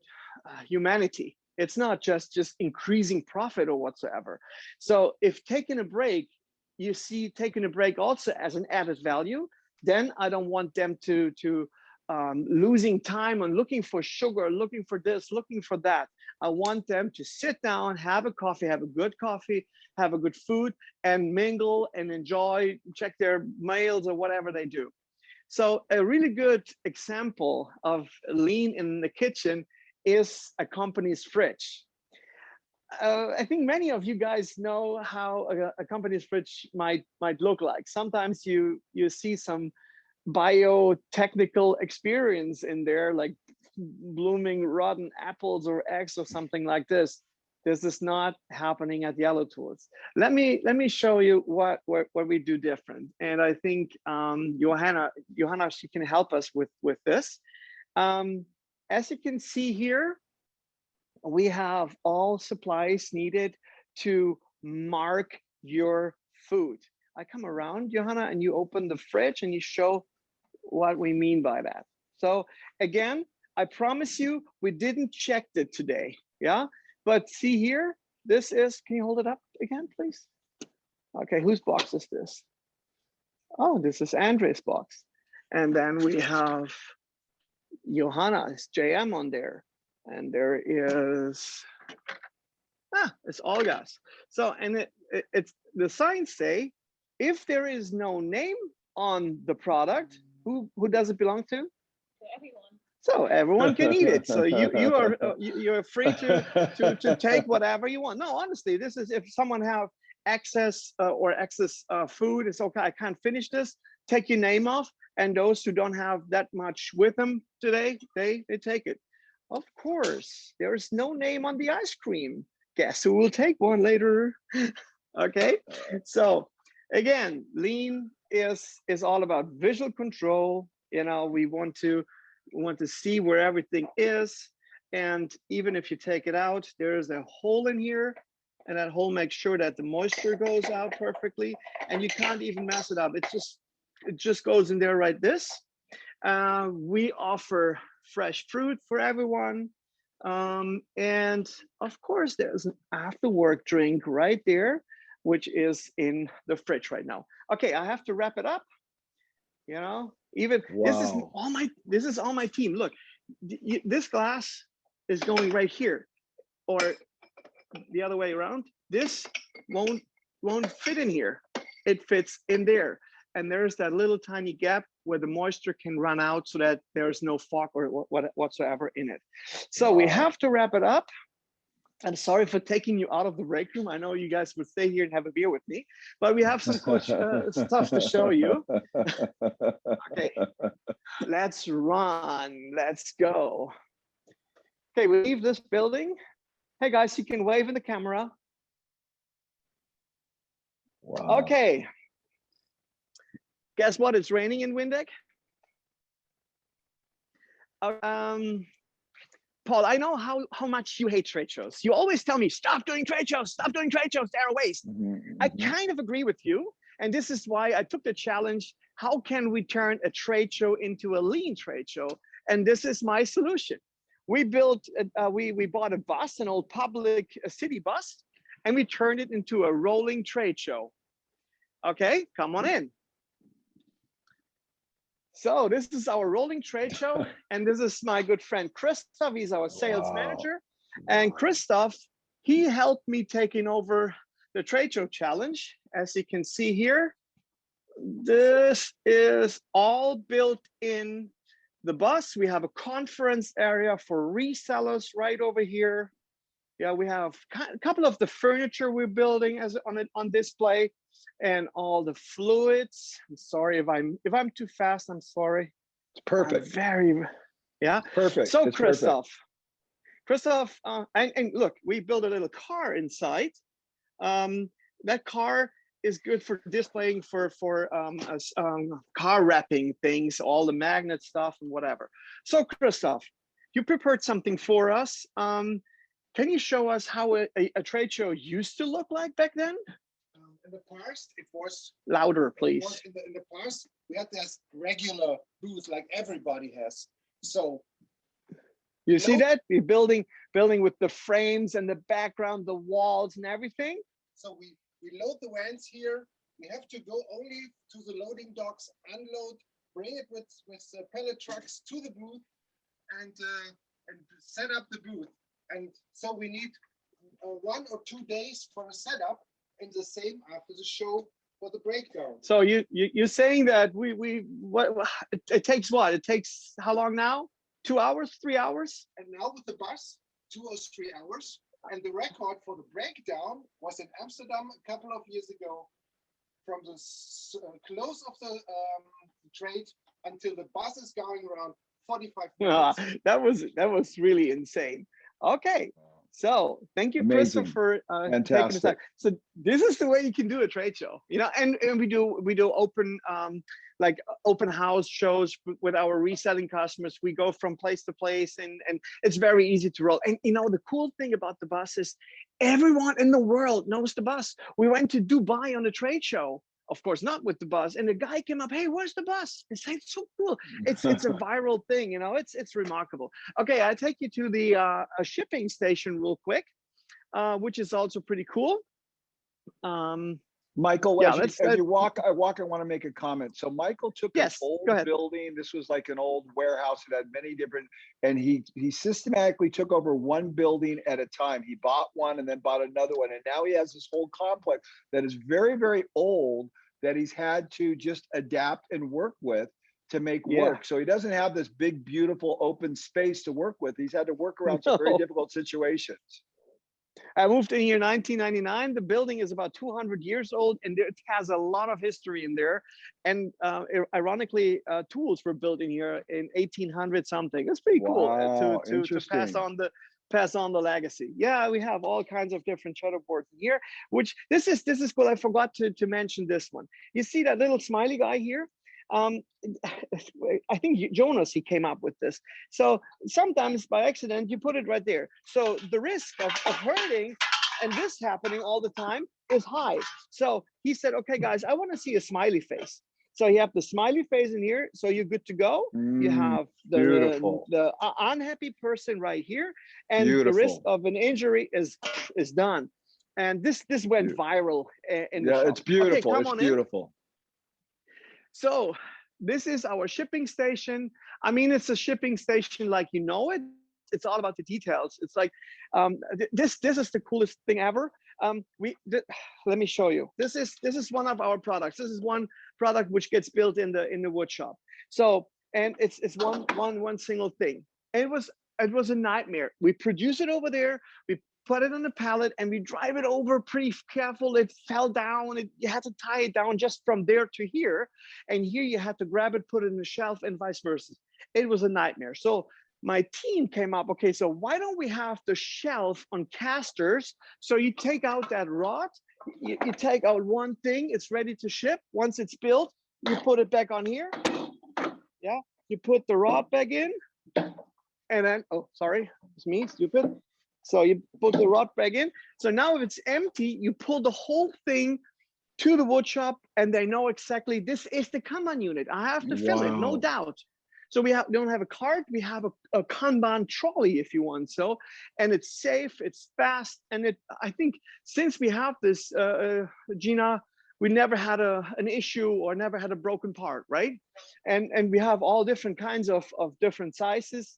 humanity. It's not just increasing profit or whatsoever. So if taking a break, you see taking a break also as an added value, then I don't want them to losing time on looking for sugar, looking for this, looking for that. I want them to sit down, have a coffee, have a good coffee, have a good food, and mingle and enjoy, check their mails or whatever they do. So a really good example of lean in the kitchen is a company's fridge. I think many of you guys know how a company's fridge might look like. Sometimes you see some biotechnical experience in there, like blooming rotten apples or eggs or something like this. This is not happening at Yellotools. Let me show you what we do different. And I think Johanna, she can help us with this. As you can see here, we have all supplies needed to mark your food. I come around, Johanna, and you open the fridge and you show what we mean by that. So again, I promise you, we didn't check it today, yeah? But see here, this is, can you hold it up again, please? Okay, whose box is this? Oh, this is Andre's box. And then we have Johanna's JM on there. And there is, it's Olga's. So, and it's the signs say, if there is no name on the product, who does it belong to? To everyone. So everyone can eat it. So you're free to take whatever you want. No, honestly, this is if someone have excess food, it's okay. I can't finish this. Take your name off, and those who don't have that much with them today, they take it. Of course, there is no name on the ice cream. Guess who will take one later? Okay, so again, lean is all about visual control. You know, we want to see where everything is, and even if you take it out, there is a hole in here, and that hole makes sure that the moisture goes out perfectly, and you can't even mess it up. It just goes in there like this. We offer fresh fruit for everyone. And of course, there's an after work drink right there, which is in the fridge right now. Okay, I have to wrap it up. You know, even this is all my team. Look, this glass is going right here, or the other way around. This won't fit in here. It fits in there. and there's that little tiny gap where the moisture can run out so that there's no fog or whatsoever in it. So we have to wrap it up. I'm sorry for taking you out of the break room. I know you guys would stay here and have a beer with me, but we have some cool stuff to show you. Okay, let's run. Let's go. Okay, we leave this building. Hey guys, you can wave in the camera. Wow. Okay. Guess what? It's raining in Windeck. Paul, I know how much you hate trade shows. You always tell me, stop doing trade shows, stop doing trade shows, they're a waste. I kind of agree with you. And this is why I took the challenge. How can we turn a trade show into a lean trade show? And this is my solution. We built, we bought a bus, an old public city bus, and we turned it into a rolling trade show. Okay, come on in. So this is our rolling trade show, and this is my good friend Christoph. He's our sales manager, and Christoph, he helped me taking over the trade show challenge. As you can see here, this is all built in the bus. We have a conference area for resellers right over here. Yeah, we have a couple of the furniture we're building as on display, and all the fluids. I'm sorry if I'm too fast. I'm sorry. It's perfect. Yeah. Perfect. So it's Christoph, and look, we built a little car inside. That car is good for displaying for car wrapping things, all the magnet stuff and whatever. So Christoph, you prepared something for us. Can you show us how a trade show used to look like back then? In the past, it was louder, please. In the past, we had this regular booth like everybody has. So you see that we're building with the frames and the background, the walls and everything. So we load the vans here. We have to go only to the loading docks, unload, bring it with pallet trucks to the booth, and set up the booth. And so we need 1 or 2 days for a setup, and the same after the show for the breakdown. So you're saying that it takes what? It takes how long now? 2 hours, 3 hours? And now with the bus, 2 or 3 hours. And the record for the breakdown was in Amsterdam a couple of years ago. From the close of the trade until the bus is going around 45 minutes. That was really insane. Okay. So thank you, Christopher, for taking the time. So this is the way you can do a trade show, you know, and we do open open house shows with our reselling customers. We go from place to place, and it's very easy to roll. And you know, the cool thing about the bus is everyone in the world knows the bus. We went to Dubai on a trade show. Of course, not with the bus. And the guy came up, hey, where's the bus? It's like so cool. It's a viral thing, you know, it's remarkable. Okay, I take you to the shipping station real quick, which is also pretty cool. Michael, yeah, as you walk, I want to make a comment. So Michael took an old building. This was like an old warehouse. It had many different, and he systematically took over one building at a time. He bought one and then bought another one. And now he has this whole complex that is very, very old that he's had to just adapt and work with to make work. So he doesn't have this big, beautiful open space to work with. He's had to work around some very difficult situations. I moved in here 1999. The building is about 200 years old, and it has a lot of history in there. And ironically, tools were built in here in 1800 something. It's pretty cool to pass on the legacy. Yeah, we have all kinds of different checkerboards in here. Which this is cool. I forgot to mention this one. You see that little smiley guy here? I think Jonas, he came up with this. So sometimes by accident, you put it right there. So the risk of hurting and this happening all the time is high. So he said, okay, guys, I want to see a smiley face. So you have the smiley face in here. So you're good to go. You have the unhappy person right here. And the risk of an injury is done. And this went viral in the shop. It's beautiful. Okay, it's beautiful. So this is our shipping station. I mean, it's a shipping station like you know it. It's all about the details. It's like this is the coolest thing ever. Let me show you. This is one of our products. This is one product which gets built in the wood shop. So, and it's one single thing. It was a nightmare. We produce it over there. We put it on a pallet and we drive it over pretty careful. It fell down. You had to tie it down just from there to here. And here you had to grab it, put it in the shelf and vice versa. It was a nightmare. So my team came up, okay, so why don't we have the shelf on casters? So you take out that rod, you take out one thing, it's ready to ship. Once it's built, you put it back on here. Yeah, you put the rod back in. And then, oh, sorry, it's me, stupid. So you put the rod back in. So now if it's empty, you pull the whole thing to the wood shop and they know exactly this is the Kanban unit. I have to fill it, no doubt. So we don't have a cart, we have a Kanban trolley if you want so, and it's safe, it's fast. And I think since we have this, Gina, we never had an issue or never had a broken part, right? And we have all different kinds of different sizes.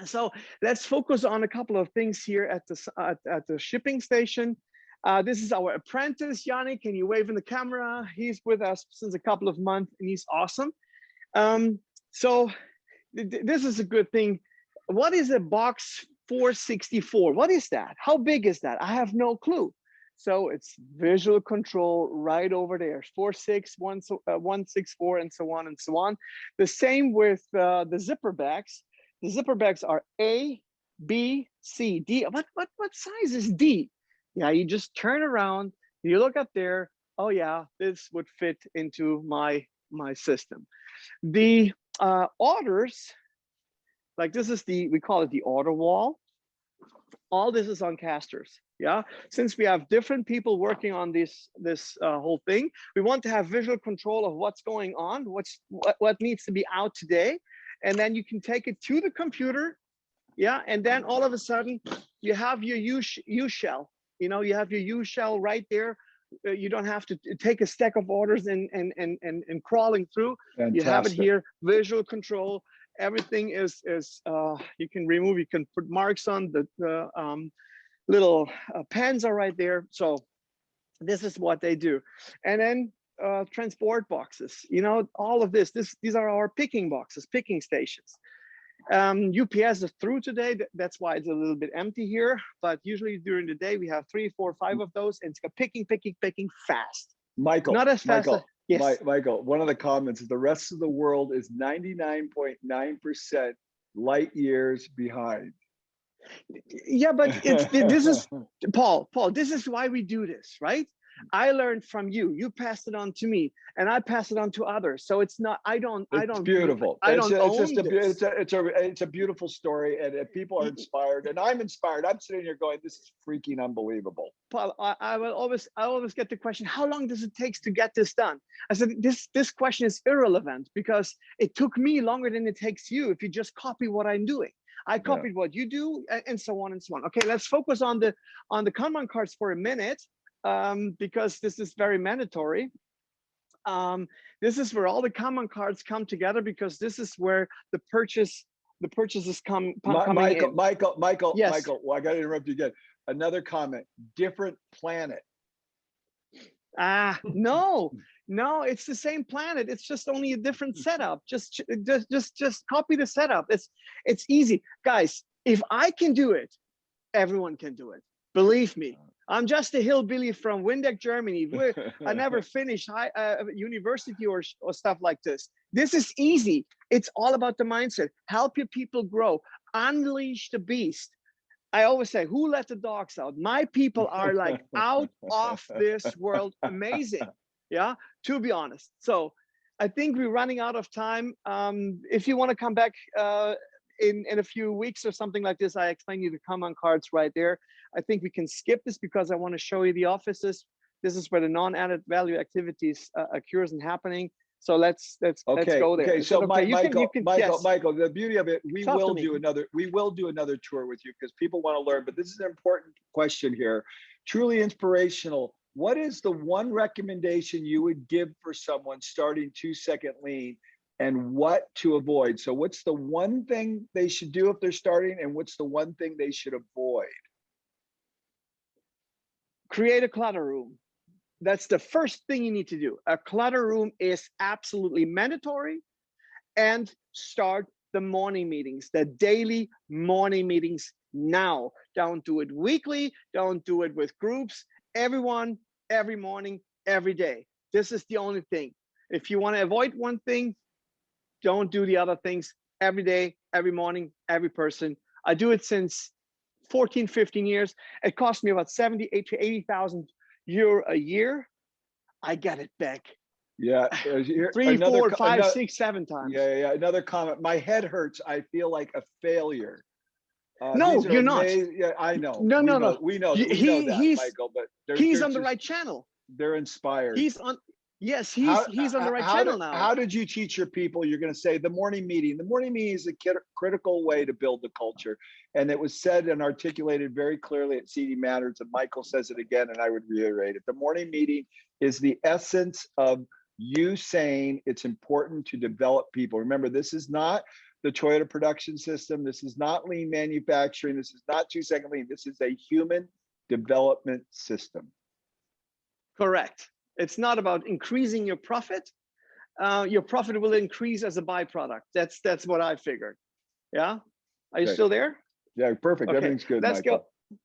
So let's focus on a couple of things here at the shipping station. This is our apprentice, Yannick. Can you wave in the camera? He's with us since a couple of months and he's awesome. So this is a good thing. What is a box 464? What is that? How big is that? I have no clue. So it's visual control right over there, 164 and so on and so on. The same with the zipper bags. The zipper bags are A, B, C, D. What size is D? Yeah, you just turn around, you look up there. Oh yeah, this would fit into my system. The orders, like this is we call it the order wall. All this is on casters. Yeah, since we have different people working on this whole thing, we want to have visual control of what's going on, what needs to be out today. And then you can take it to the computer, yeah, and then all of a sudden you have your U shell. You know, you have your U shell right there. You don't have to take a stack of orders and crawling through. Fantastic. You have it here, visual control. Everything is you can remove. You can put marks on the little pens are right there. So this is what they do, and then. Transport boxes, you know, all of these are our picking boxes, picking stations. UPS is through today, that's why it's a little bit empty here, but usually during the day we have 3, 4, 5 of those, and it's picking fast. Michael, not as fast. Yes. Michael, one of the comments is the rest of the world is 99.9% light years behind. Yeah, but this is Paul, this is why we do this, right? I learned from you. You passed it on to me, and I pass it on to others. So it's not. It's beautiful. It's a beautiful story, and people are inspired, and I'm inspired. I'm sitting here going, "This is freaking unbelievable." Paul, I always get the question, "How long does it take to get this done?" I said, "This question is irrelevant because it took me longer than it takes you if you just copy what I'm doing." I copied what you do, and so on and so on. Okay, let's focus on the Kanban cards for a minute. Because this is very mandatory. This is where all the Kanban cards come together because this is where the purchases coming in. Michael, yes. Michael, well, I got to interrupt you again. Another comment, different planet. No, it's the same planet. It's just only a different setup. Just copy the setup. It's easy. Guys, if I can do it, everyone can do it. Believe me. I'm just a hillbilly from Windeck, Germany. I never finished university or stuff like this. This is easy. It's all about the mindset. Help your people grow. Unleash the beast. I always say, who let the dogs out? My people are like out of this world. Amazing. Yeah, to be honest. So I think we're running out of time. If you want to come back in a few weeks or something like this, I explain you the Kanban cards right there. I think we can skip this because I want to show you the offices. This is where the non-added value activities occurs and happening. So let's go there. Okay, so Michael, the beauty of it, we will do another tour with you because people want to learn. But this is an important question here. Truly inspirational. What is the one recommendation you would give for someone starting 2-second lean? And what to avoid? So what's the one thing they should do if they're starting, and what's the one thing they should avoid? create a clutter room. That's the first thing you need to do. A clutter room is absolutely mandatory, and start the morning meetings, the daily morning meetings now. Don't do it weekly, don't do it with groups. Everyone, every morning, every day. This is the only thing. If you want to avoid one thing, don't do the other things. Every day, every morning, every person. I do it since 14, 15 years. It cost me about 78 to 80,000 euro a year. I get it back. Yeah. 3, 4, 5, 6, 7 times. Yeah. Another comment. My head hurts. I feel like a failure. No, you're not. Yeah, I know. No. We know He's that, Michael. But he's on the right channel. They're inspired. He's on. Yes, he's on the right channel now. How did you teach your people? You're going to say the morning meeting. The morning meeting is a critical way to build the culture. And it was said and articulated very clearly at CD Matters, and Michael says it again, and I would reiterate it. The morning meeting is the essence of you saying it's important to develop people. Remember, this is not the Toyota production system. This is not lean manufacturing. This is not 2-second lean. This is a human development system. Correct. It's not about increasing your profit. Your profit will increase as a byproduct. That's what I figured. Yeah. Are you still there? Yeah, perfect. Okay. Everything's good, Let's Michael. go.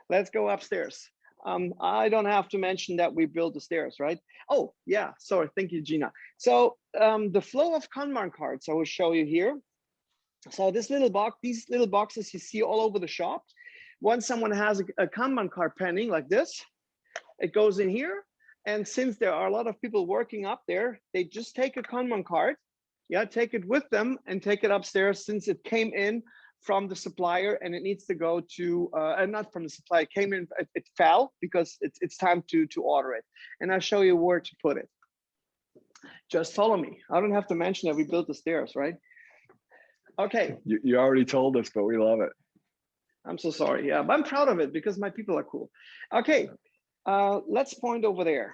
Let's go upstairs. I don't have to mention that we built the stairs, right? Oh, yeah. Sorry. Thank you, Gina. So the flow of Kanban cards, I will show you here. So this little box, these little boxes you see all over the shop. Once someone has a Kanban card pending like this, it goes in here. And since there are a lot of people working up there, they just take a Kanban card, take it with them and take it upstairs, since it came in from the supplier and it needs to go to, not from the supplier, it came in, it fell because it's time to order it. And I'll show you where to put it. Just follow me. I don't have to mention that we built the stairs, right? Okay. You already told us, but we love it. I'm so sorry. Yeah, but I'm proud of it because my people are cool. Okay. Let's point over there.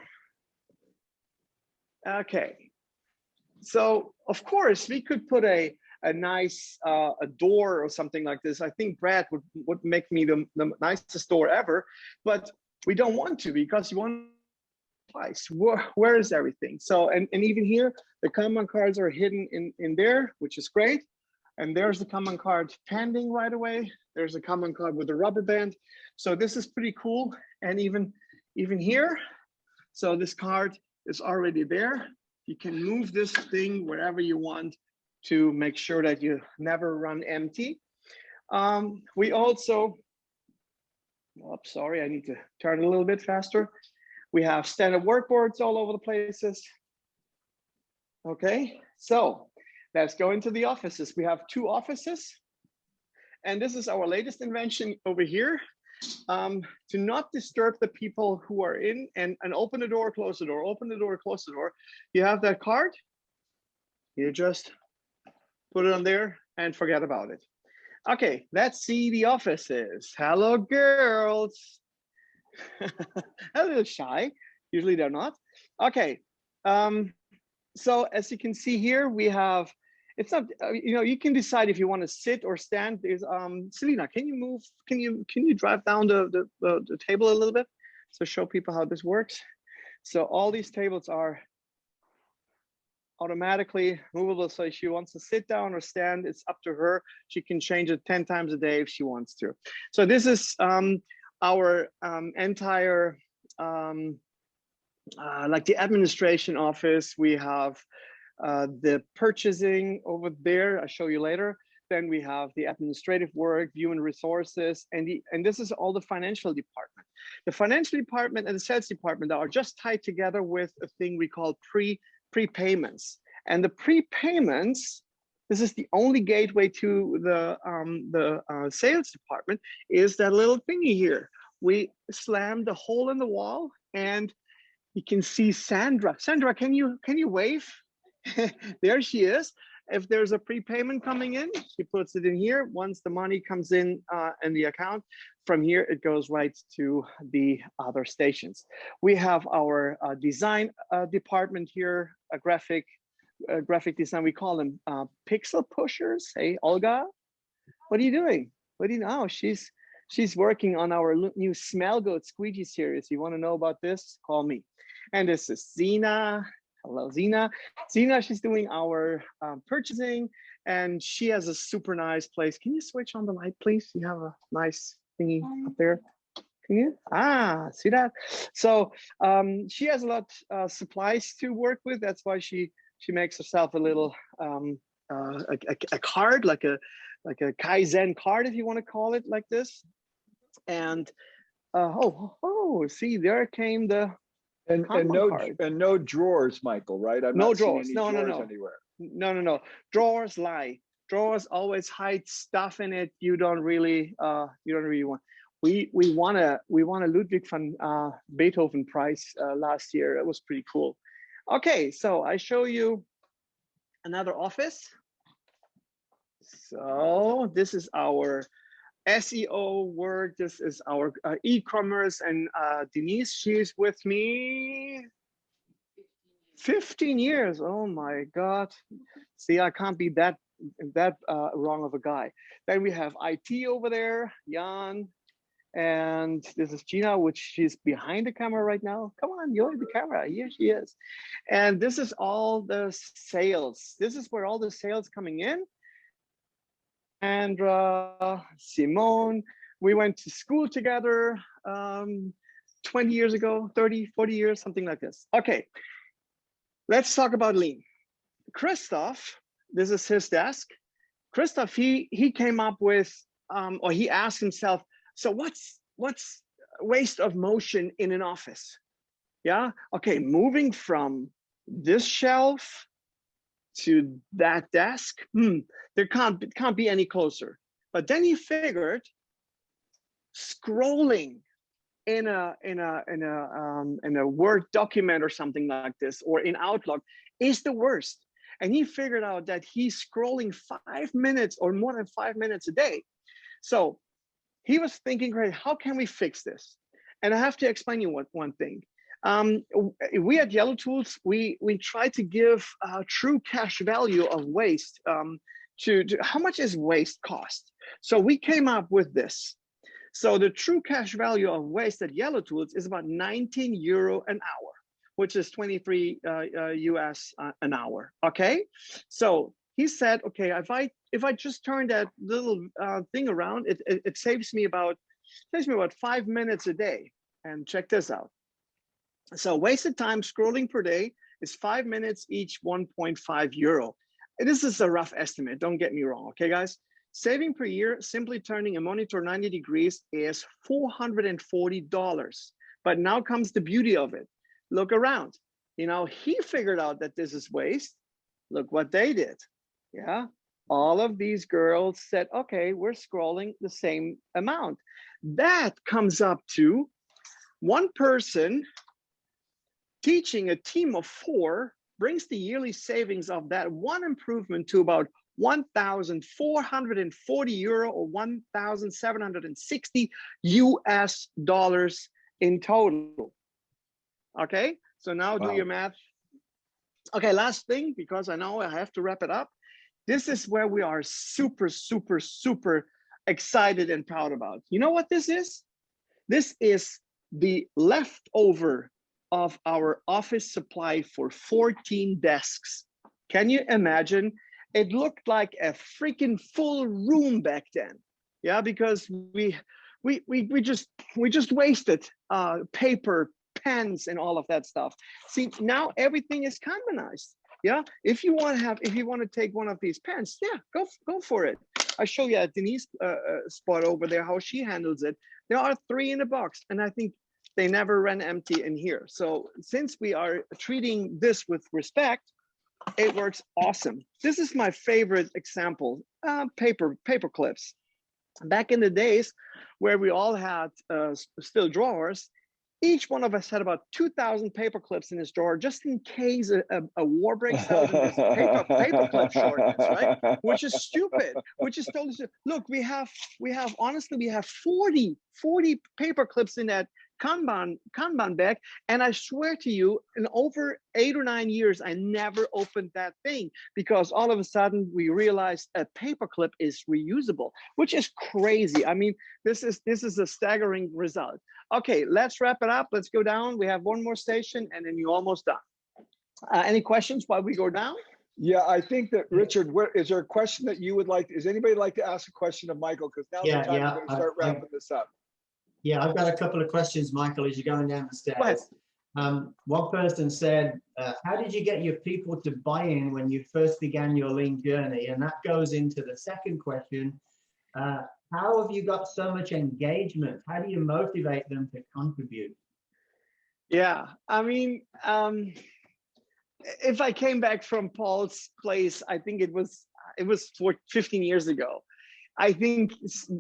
Okay, so of course we could put a nice a door or something like this. I think Brad would make me the nicest door ever, but we don't want to, because you want twice. Where is everything? So and even here the Kanban cards are hidden in there, which is great. And there's the Kanban card pending right away. There's a Kanban card with a rubber band. So this is pretty cool. And even here, so this card is already there. You can move this thing wherever you want to make sure that you never run empty. We also, oops, sorry, I need to turn a little bit faster. We have standard workboards all over the places. Okay, so let's go into the offices. We have 2 offices. And this is our latest invention over here. To not disturb the people who are in, and open the door, close the door, open the door, close the door. You have that card, you just put it on there and forget about it. Okay, let's see the offices. Hello, girls. A little shy, usually they're not. Okay, so as you can see here, we have, it's not, you can decide if you want to sit or stand. There's Selena, can you move? Can you drive down the table a little bit? So show people how this works. So all these tables are automatically movable. So if she wants to sit down or stand, it's up to her. She can change it 10 times a day if she wants to. So this is our entire, like the administration office. We have the purchasing over there, I'll show you later. Then we have the administrative work, human resources, and this is all the financial department. The financial department and the sales department are just tied together with a thing we call prepayments. And the prepayments, this is the only gateway to the sales department, is that little thingy here. We slam the hole in the wall, and you can see Sandra. Sandra, can you wave? There she is. If there's a prepayment coming in, she puts it in here. Once the money comes in the account, from here it goes right to the other stations. We have our design department here, a graphic design. We call them pixel pushers. Hey, Olga, what are you doing? What do you know? She's She's working on our new Smell Good Squeegee series. You want to know about this? Call me. And this is Zena. Hello, Zena. Zena, she's doing our purchasing, and she has a super nice place. Can you switch on the light, please? You have a nice thingy up there. Can you? Ah, see that? So she has a lot of supplies to work with. That's why she makes herself a little a card, like a Kaizen card, if you want to call it like this. And see, there came the and no drawers, Michael, right? I'm no not seeing drawers. any No, drawers no. anywhere. No. Drawers lie. Drawers always hide stuff in it you don't really want. We won a Ludwig van Beethoven prize last year. It was pretty cool. Okay, so I show you another office. So this is our SEO work. This is our e-commerce, and Denise, she's with me 15 years. Oh my God. See, I can't be that wrong of a guy. Then we have IT over there, Jan, and this is Gina, which she's behind the camera right now. Come on, you're the camera. Here she is. And this is all the sales. This is where all the sales coming in. And Simone, we went to school together 20 years ago, 30, 40 years, something like this. Okay, let's talk about lean. Christoph, this is his desk. Christoph, he came up with, or he asked himself, so what's waste of motion in an office? Yeah, okay, moving from this shelf to that desk, there can't be any closer. But then he figured scrolling in a Word document or something like this, or in Outlook, is the worst. And he figured out that he's scrolling 5 minutes or more than 5 minutes a day. So he was thinking, great, how can we fix this? And I have to explain you one thing. We at Yellotools, we try to give true cash value of waste to how much is waste cost. So we came up with this. So the true cash value of waste at Yellotools is about 19 euro an hour, which is 23 US an hour. Okay, so he said, okay, if I just turn that little thing around, it saves me about 5 minutes a day. And check this out. So wasted time scrolling per day is 5 minutes each, 1.5 euro. This is a rough estimate, don't get me wrong, okay guys? Saving per year, simply turning a monitor 90 degrees is $440. But now comes the beauty of it. Look around. You know, he figured out that this is waste. Look what they did. Yeah, all of these girls said, okay, we're scrolling the same amount. That comes up to one person teaching a team of 4 brings the yearly savings of that one improvement to about 1,440 euro or 1,760 US dollars in total. Okay, so now do your math. Okay, last thing, because I know I have to wrap it up. This is where we are super, super, super excited and proud about. You know what this is? This is the leftover of our office supply for 14 desks. Can you imagine? It looked like a freaking full room back then. Yeah, because we just wasted paper, pens, and all of that stuff. See, now everything is Kanbanized. Yeah, if you want to take one of these pens, yeah, go for it. I show you at Denise spot over there how she handles it. There are 3 in the box, and I think they never ran empty in here. So since we are treating this with respect, it works awesome. This is my favorite example, paper clips. Back in the days where we all had still drawers, each one of us had about 2,000 paper clips in his drawer, just in case a war breaks out and there's paper clip shortage, right? Which is stupid, which is totally stupid. Look, we have honestly, we have 40 paper clips in that Kanban bag, and I swear to you, in over 8 or 9 years, I never opened that thing because all of a sudden we realized a paperclip is reusable, which is crazy. I mean, this is a staggering result. Okay, let's wrap it up. Let's go down. We have one more station, and then you're almost done. Any questions while we go down? Yeah, I think that Richard, is there a question that you would like? Is anybody like to ask a question of Michael? Because now's the time we're going to start wrapping this up. Yeah, I've got a couple of questions, Michael, as you're going down the stairs. One person said, how did you get your people to buy in when you first began your lean journey? And that goes into the second question. How have you got so much engagement? How do you motivate them to contribute? Yeah, I mean, if I came back from Paul's place, I think it was 15 years ago. I think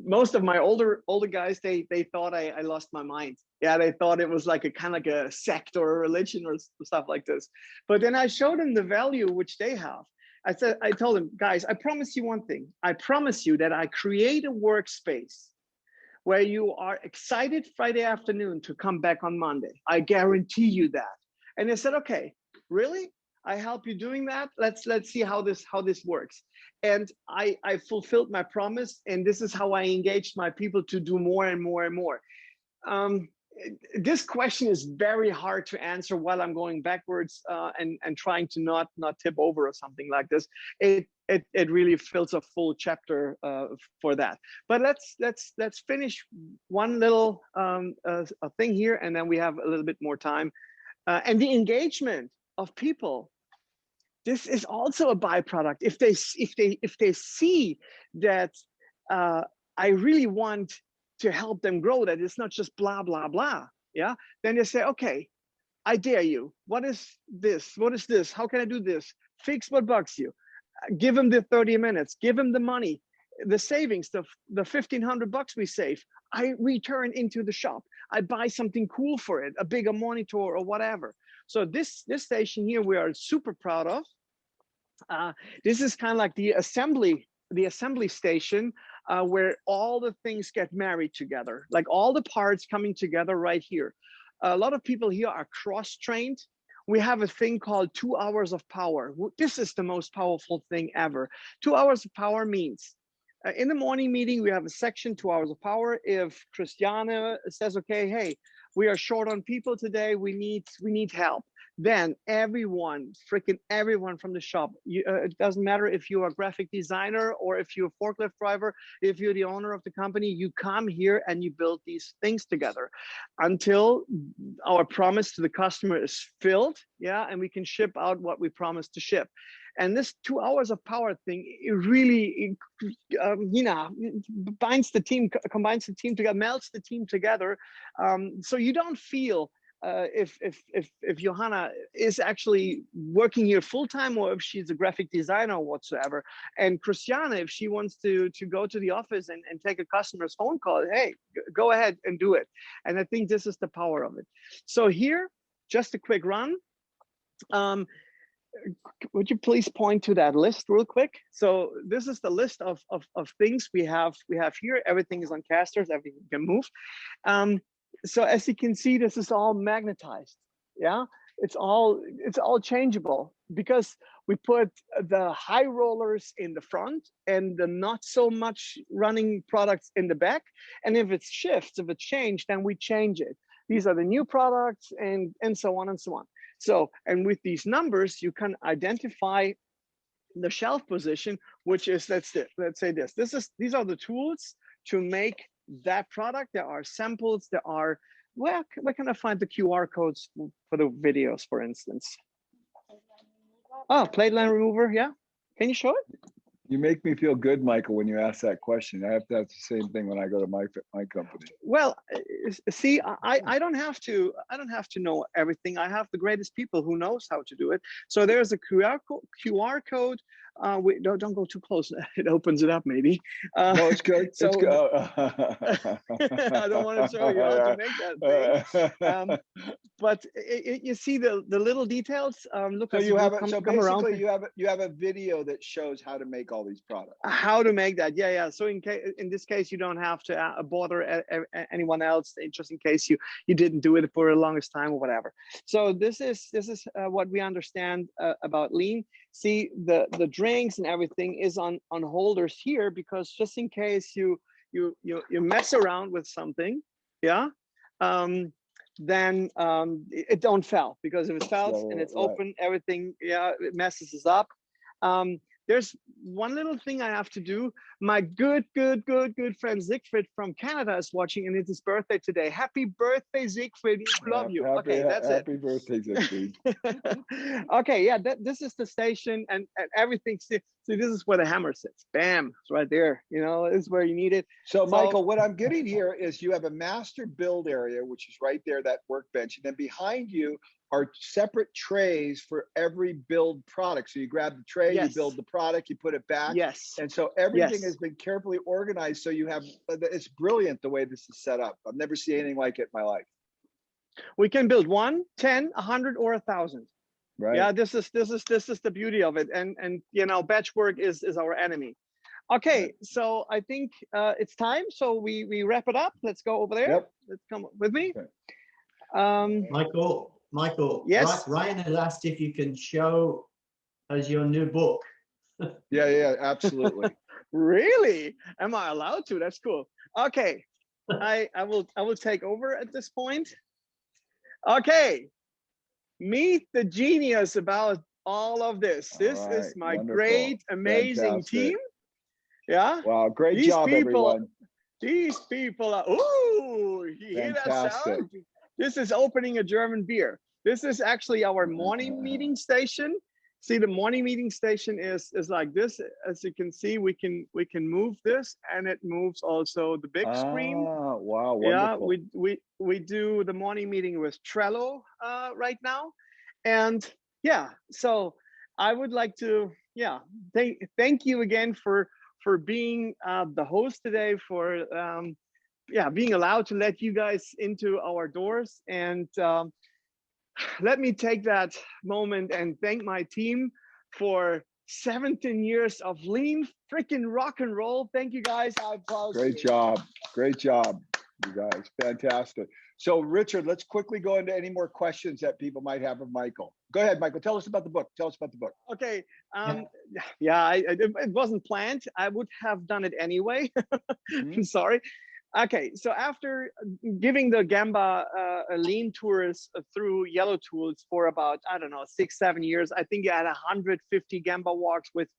most of my older guys, they thought I lost my mind. Yeah, they thought it was like a kind of like a sect or a religion or stuff like this. But then I showed them the value which they have. I told them, guys, I promise you one thing. I promise you that I create a workspace where you are excited Friday afternoon to come back on Monday. I guarantee you that. And they said, okay, really? I help you doing that. Let's see how this works. And I fulfilled my promise, and this is how I engaged my people to do more and more and more. This question is very hard to answer while I'm going backwards and trying to not tip over or something like this. It really fills a full chapter for that. But let's finish one little thing here, and then we have a little bit more time. And the engagement of people. This is also a byproduct. If they see that I really want to help them grow, that it's not just blah blah blah, yeah, then they say, okay, I dare you. What is this? What is this? How can I do this? Fix what bugs you. Give them the 30 minutes. Give them the money, the savings, the $1,500 we save. I return into the shop. I buy something cool for it, a bigger monitor or whatever. So this station here we are super proud of. This is kind of like the assembly station where all the things get married together, like all the parts coming together right here. A lot of people here are cross-trained. We have a thing called 2 hours of power. This is the most powerful thing ever. 2 hours of power means in the morning meeting, we have a section, 2 hours of power. If Christiane says, okay, hey, we are short on people today, we need help. Then freaking everyone from the shop, it doesn't matter if you're a graphic designer or if you're a forklift driver, if you're the owner of the company, you come here and you build these things together until our promise to the customer is filled, yeah, and we can ship out what we promised to ship. And this 2 hours of power thing, it really, combines the team together, melts the team together. So you don't feel if Johanna is actually working here full-time or if she's a graphic designer or whatsoever. And Christiane, if she wants to go to the office and take a customer's phone call, hey, go ahead and do it. And I think this is the power of it. So here, just a quick run. Would you please point to that list real quick? So this is the list of things we have here. Everything is on casters, everything can move. So as you can see, this is all magnetized. Yeah, it's all changeable because we put the high rollers in the front and the not so much running products in the back. And if it shifts, if it changed, then we change it. These are the new products and so on and so on. So, and with these numbers, you can identify the shelf position, which is, let's say these are the tools to make that product. There are samples, there are, where can I find the QR codes for the videos, for instance? Oh, plate line remover, yeah. Can you show it? You make me feel good, Michael, when you ask that question. I have to have the same thing when I go to my company. Well, see, I don't have to know everything. I have the greatest people who knows how to do it. So there's a QR code We don't go too close. It opens it up, maybe. No, it's good. So it's good. I don't want to show you how to make that thing. But you see the little details. Look, So as you have it. come, So come around. basically, you have a video that shows how to make all these products. How to make that? Yeah. So in this case, you don't have to bother anyone else, just in case you didn't do it for the longest time or whatever. So this is what we understand about lean. See, the drinks and everything is on holders here, because just in case you mess around with something, yeah, then it don't fall, because if it falls and it's open, everything, yeah, it messes us up. There's one little thing I have to do. My good friend Siegfried from Canada is watching, and it's his birthday today. Happy birthday, Siegfried. We love you. Okay, that's it. Happy birthday, Siegfried. Okay, yeah, this is the station, and everything. See, this is where the hammer sits. Bam, it's right there. You know, this is where you need it. So, Michael, what I'm getting here is you have a master build area, which is right there, that workbench, and then behind you are separate trays for every build product. So you grab the tray, you build the product, you put it back. Yes. And so everything has been carefully organized. So you have, it's brilliant the way this is set up. I've never seen anything like it in my life. We can build 1, 10, 100, or 1,000. Right. Yeah, this is the beauty of it. And you know, batch work is our enemy. Okay, so I think it's time. So we wrap it up. Let's go over there. Yep. Let's come with me. Okay. Michael, yes. Ryan has asked if you can show us your new book. Yeah, absolutely. Really? Am I allowed to? That's cool. Okay, I will take over at this point. Okay, meet the genius about all of this. This is my great, amazing team. Yeah. Wow, great job, everyone. These people are. Ooh, you hear that sound? This is opening a German beer. This is actually our morning meeting station. See, the morning meeting station is like this. As you can see, we can move this, and it moves also the big screen. Wow, wonderful. Yeah, we do the morning meeting with Trello right now, and yeah. So I would like to thank you again for being the host today, for being allowed to let you guys into our doors. And let me take that moment and thank my team for 17 years of lean freaking rock and roll. Thank you, guys. I applaud you. Great job, you guys. Fantastic. So, Richard, let's quickly go into any more questions that people might have of Michael. Go ahead, Michael. Tell us about the book. Okay. It wasn't planned. I would have done it anyway. I'm sorry. Okay, so after giving the Gemba lean tours through Yellotools for about, I don't know, 6-7 years, I think I had 150 Gemba walks with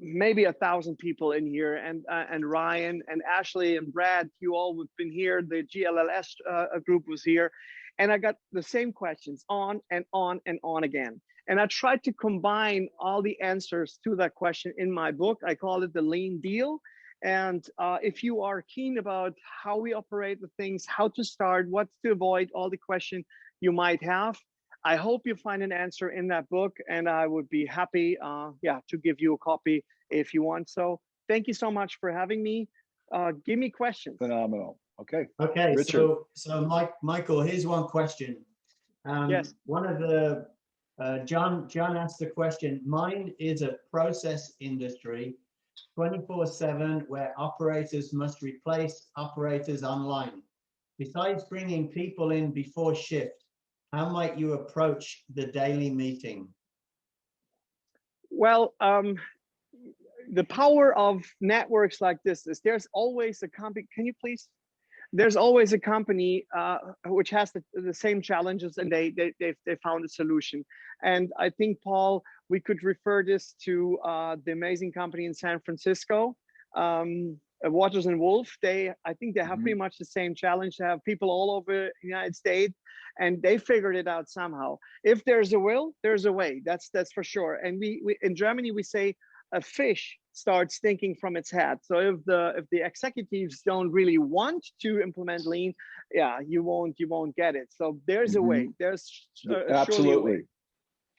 maybe 1,000 people in here, and Ryan and Ashley and Brad, you all have been here. The GLLS group was here, and I got the same questions on and on and on again. And I tried to combine all the answers to that question in my book. I call it the Lean Deal. And if you are keen about how we operate the things, how to start, what to avoid, all the questions you might have, I hope you find an answer in that book, and I would be happy, to give you a copy if you want. So thank you so much for having me. Give me questions. Phenomenal. Okay. Okay. Richard. So Michael, here's one question. Yes. One of the John asked the question. Mine is a process industry, 24/7, where operators must replace operators online. Besides bringing people in before shift, how might you approach the daily meeting? Well, the power of networks like this is there's always a company. Can you please? There's always a company which has the same challenges, and they found a solution. And I think, Paul, we could refer this to the amazing company in San Francisco, Waters and Wolf. I think they have pretty much the same challenge. They have people all over the United States, and they figured it out somehow. If there's a will, there's a way. That's for sure. And we in Germany we say a fish starts thinking from its head. So if the executives don't really want to implement lean, you won't get it. So there's a way. There's absolutely. Surely a way.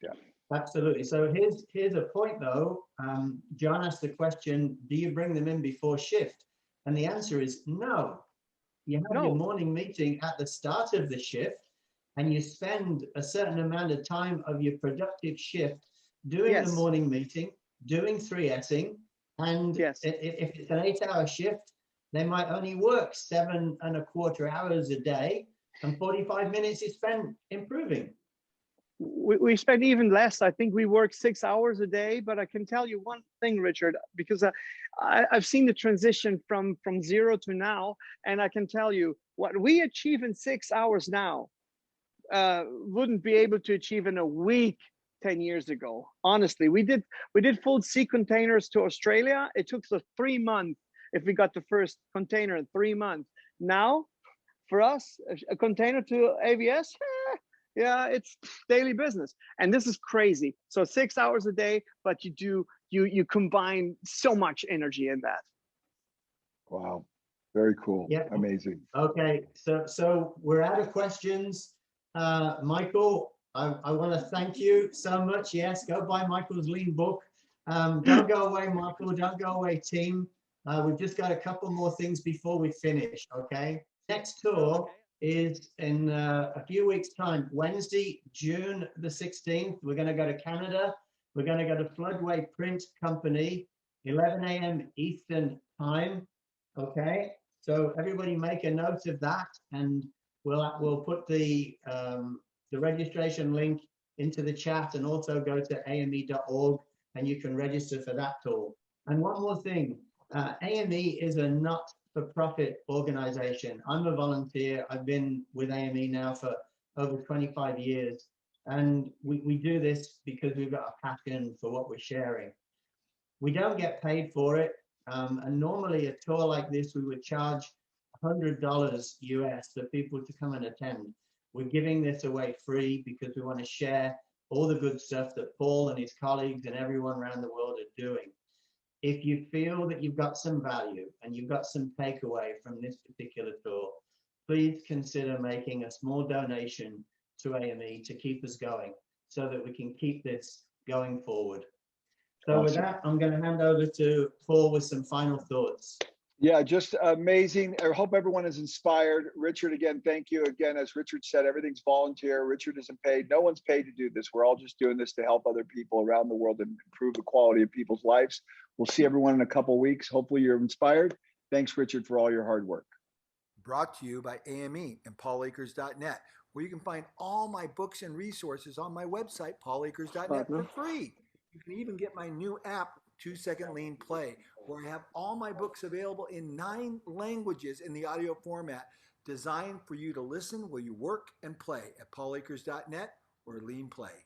Yeah. Absolutely. So here's a point though. John asked the question, do you bring them in before shift? And the answer is no. You have your No. morning meeting at the start of the shift, and you spend a certain amount of time of your productive shift doing the Yes. morning meeting, doing 3Sing, and Yes. if it's an 8-hour shift, they might only work 7.25 hours a day, and 45 minutes is spent improving. We spend even less. I think we work 6 hours a day, but I can tell you one thing, Richard, because I've seen the transition from 0 to now, and I can tell you what we achieve in 6 hours now wouldn't be able to achieve in a week 10 years ago. Honestly, we did full sea containers to Australia. It took us 3 months if we got the first container in 3 months. Now, for us, a container to AVS, yeah, it's daily business. And this is crazy. So 6 hours a day, but you combine so much energy in that. Wow. Very cool. Yeah. Amazing. Okay, so we're out of questions. Michael, I want to thank you so much. Yes, go buy Michael's lean book. Don't go away, Michael. Don't go away, team. We've just got a couple more things before we finish, okay? Next tour is in a few weeks' time. Wednesday, June the 16th, we're going to go to Canada. We're going to go to Floodway Print Company, 11 a.m. Eastern time, okay? So everybody make a note of that, and we'll put the registration link into the chat, and also go to ame.org and you can register for that tour. And one more thing, AME is a not-for-profit organization. I'm a volunteer. I've been with AME now for over 25 years, and we do this because we've got a passion for what we're sharing. We don't get paid for it. And normally a tour like this, we would charge $100 US for people to come and attend. We're giving this away free because we want to share all the good stuff that Paul and his colleagues and everyone around the world are doing. If you feel that you've got some value and you've got some takeaway from this particular tour, please consider making a small donation to AME to keep us going, so that we can keep this going forward. So with that, I'm going to hand over to Paul with some final thoughts. Yeah, just amazing. I hope everyone is inspired. Richard, again, thank you. Again, as Richard said, everything's volunteer. Richard isn't paid. No one's paid to do this. We're all just doing this to help other people around the world and improve the quality of people's lives. We'll see everyone in a couple of weeks. Hopefully you're inspired. Thanks, Richard, for all your hard work. Brought to you by AME and PaulAkers.net, where you can find all my books and resources on my website, PaulAkers.net, for free. You can even get my new app, 2-Second Lean Play, where I have all my books available in 9 languages in the audio format, designed for you to listen while you work and play at PaulAkers.net or Lean Play.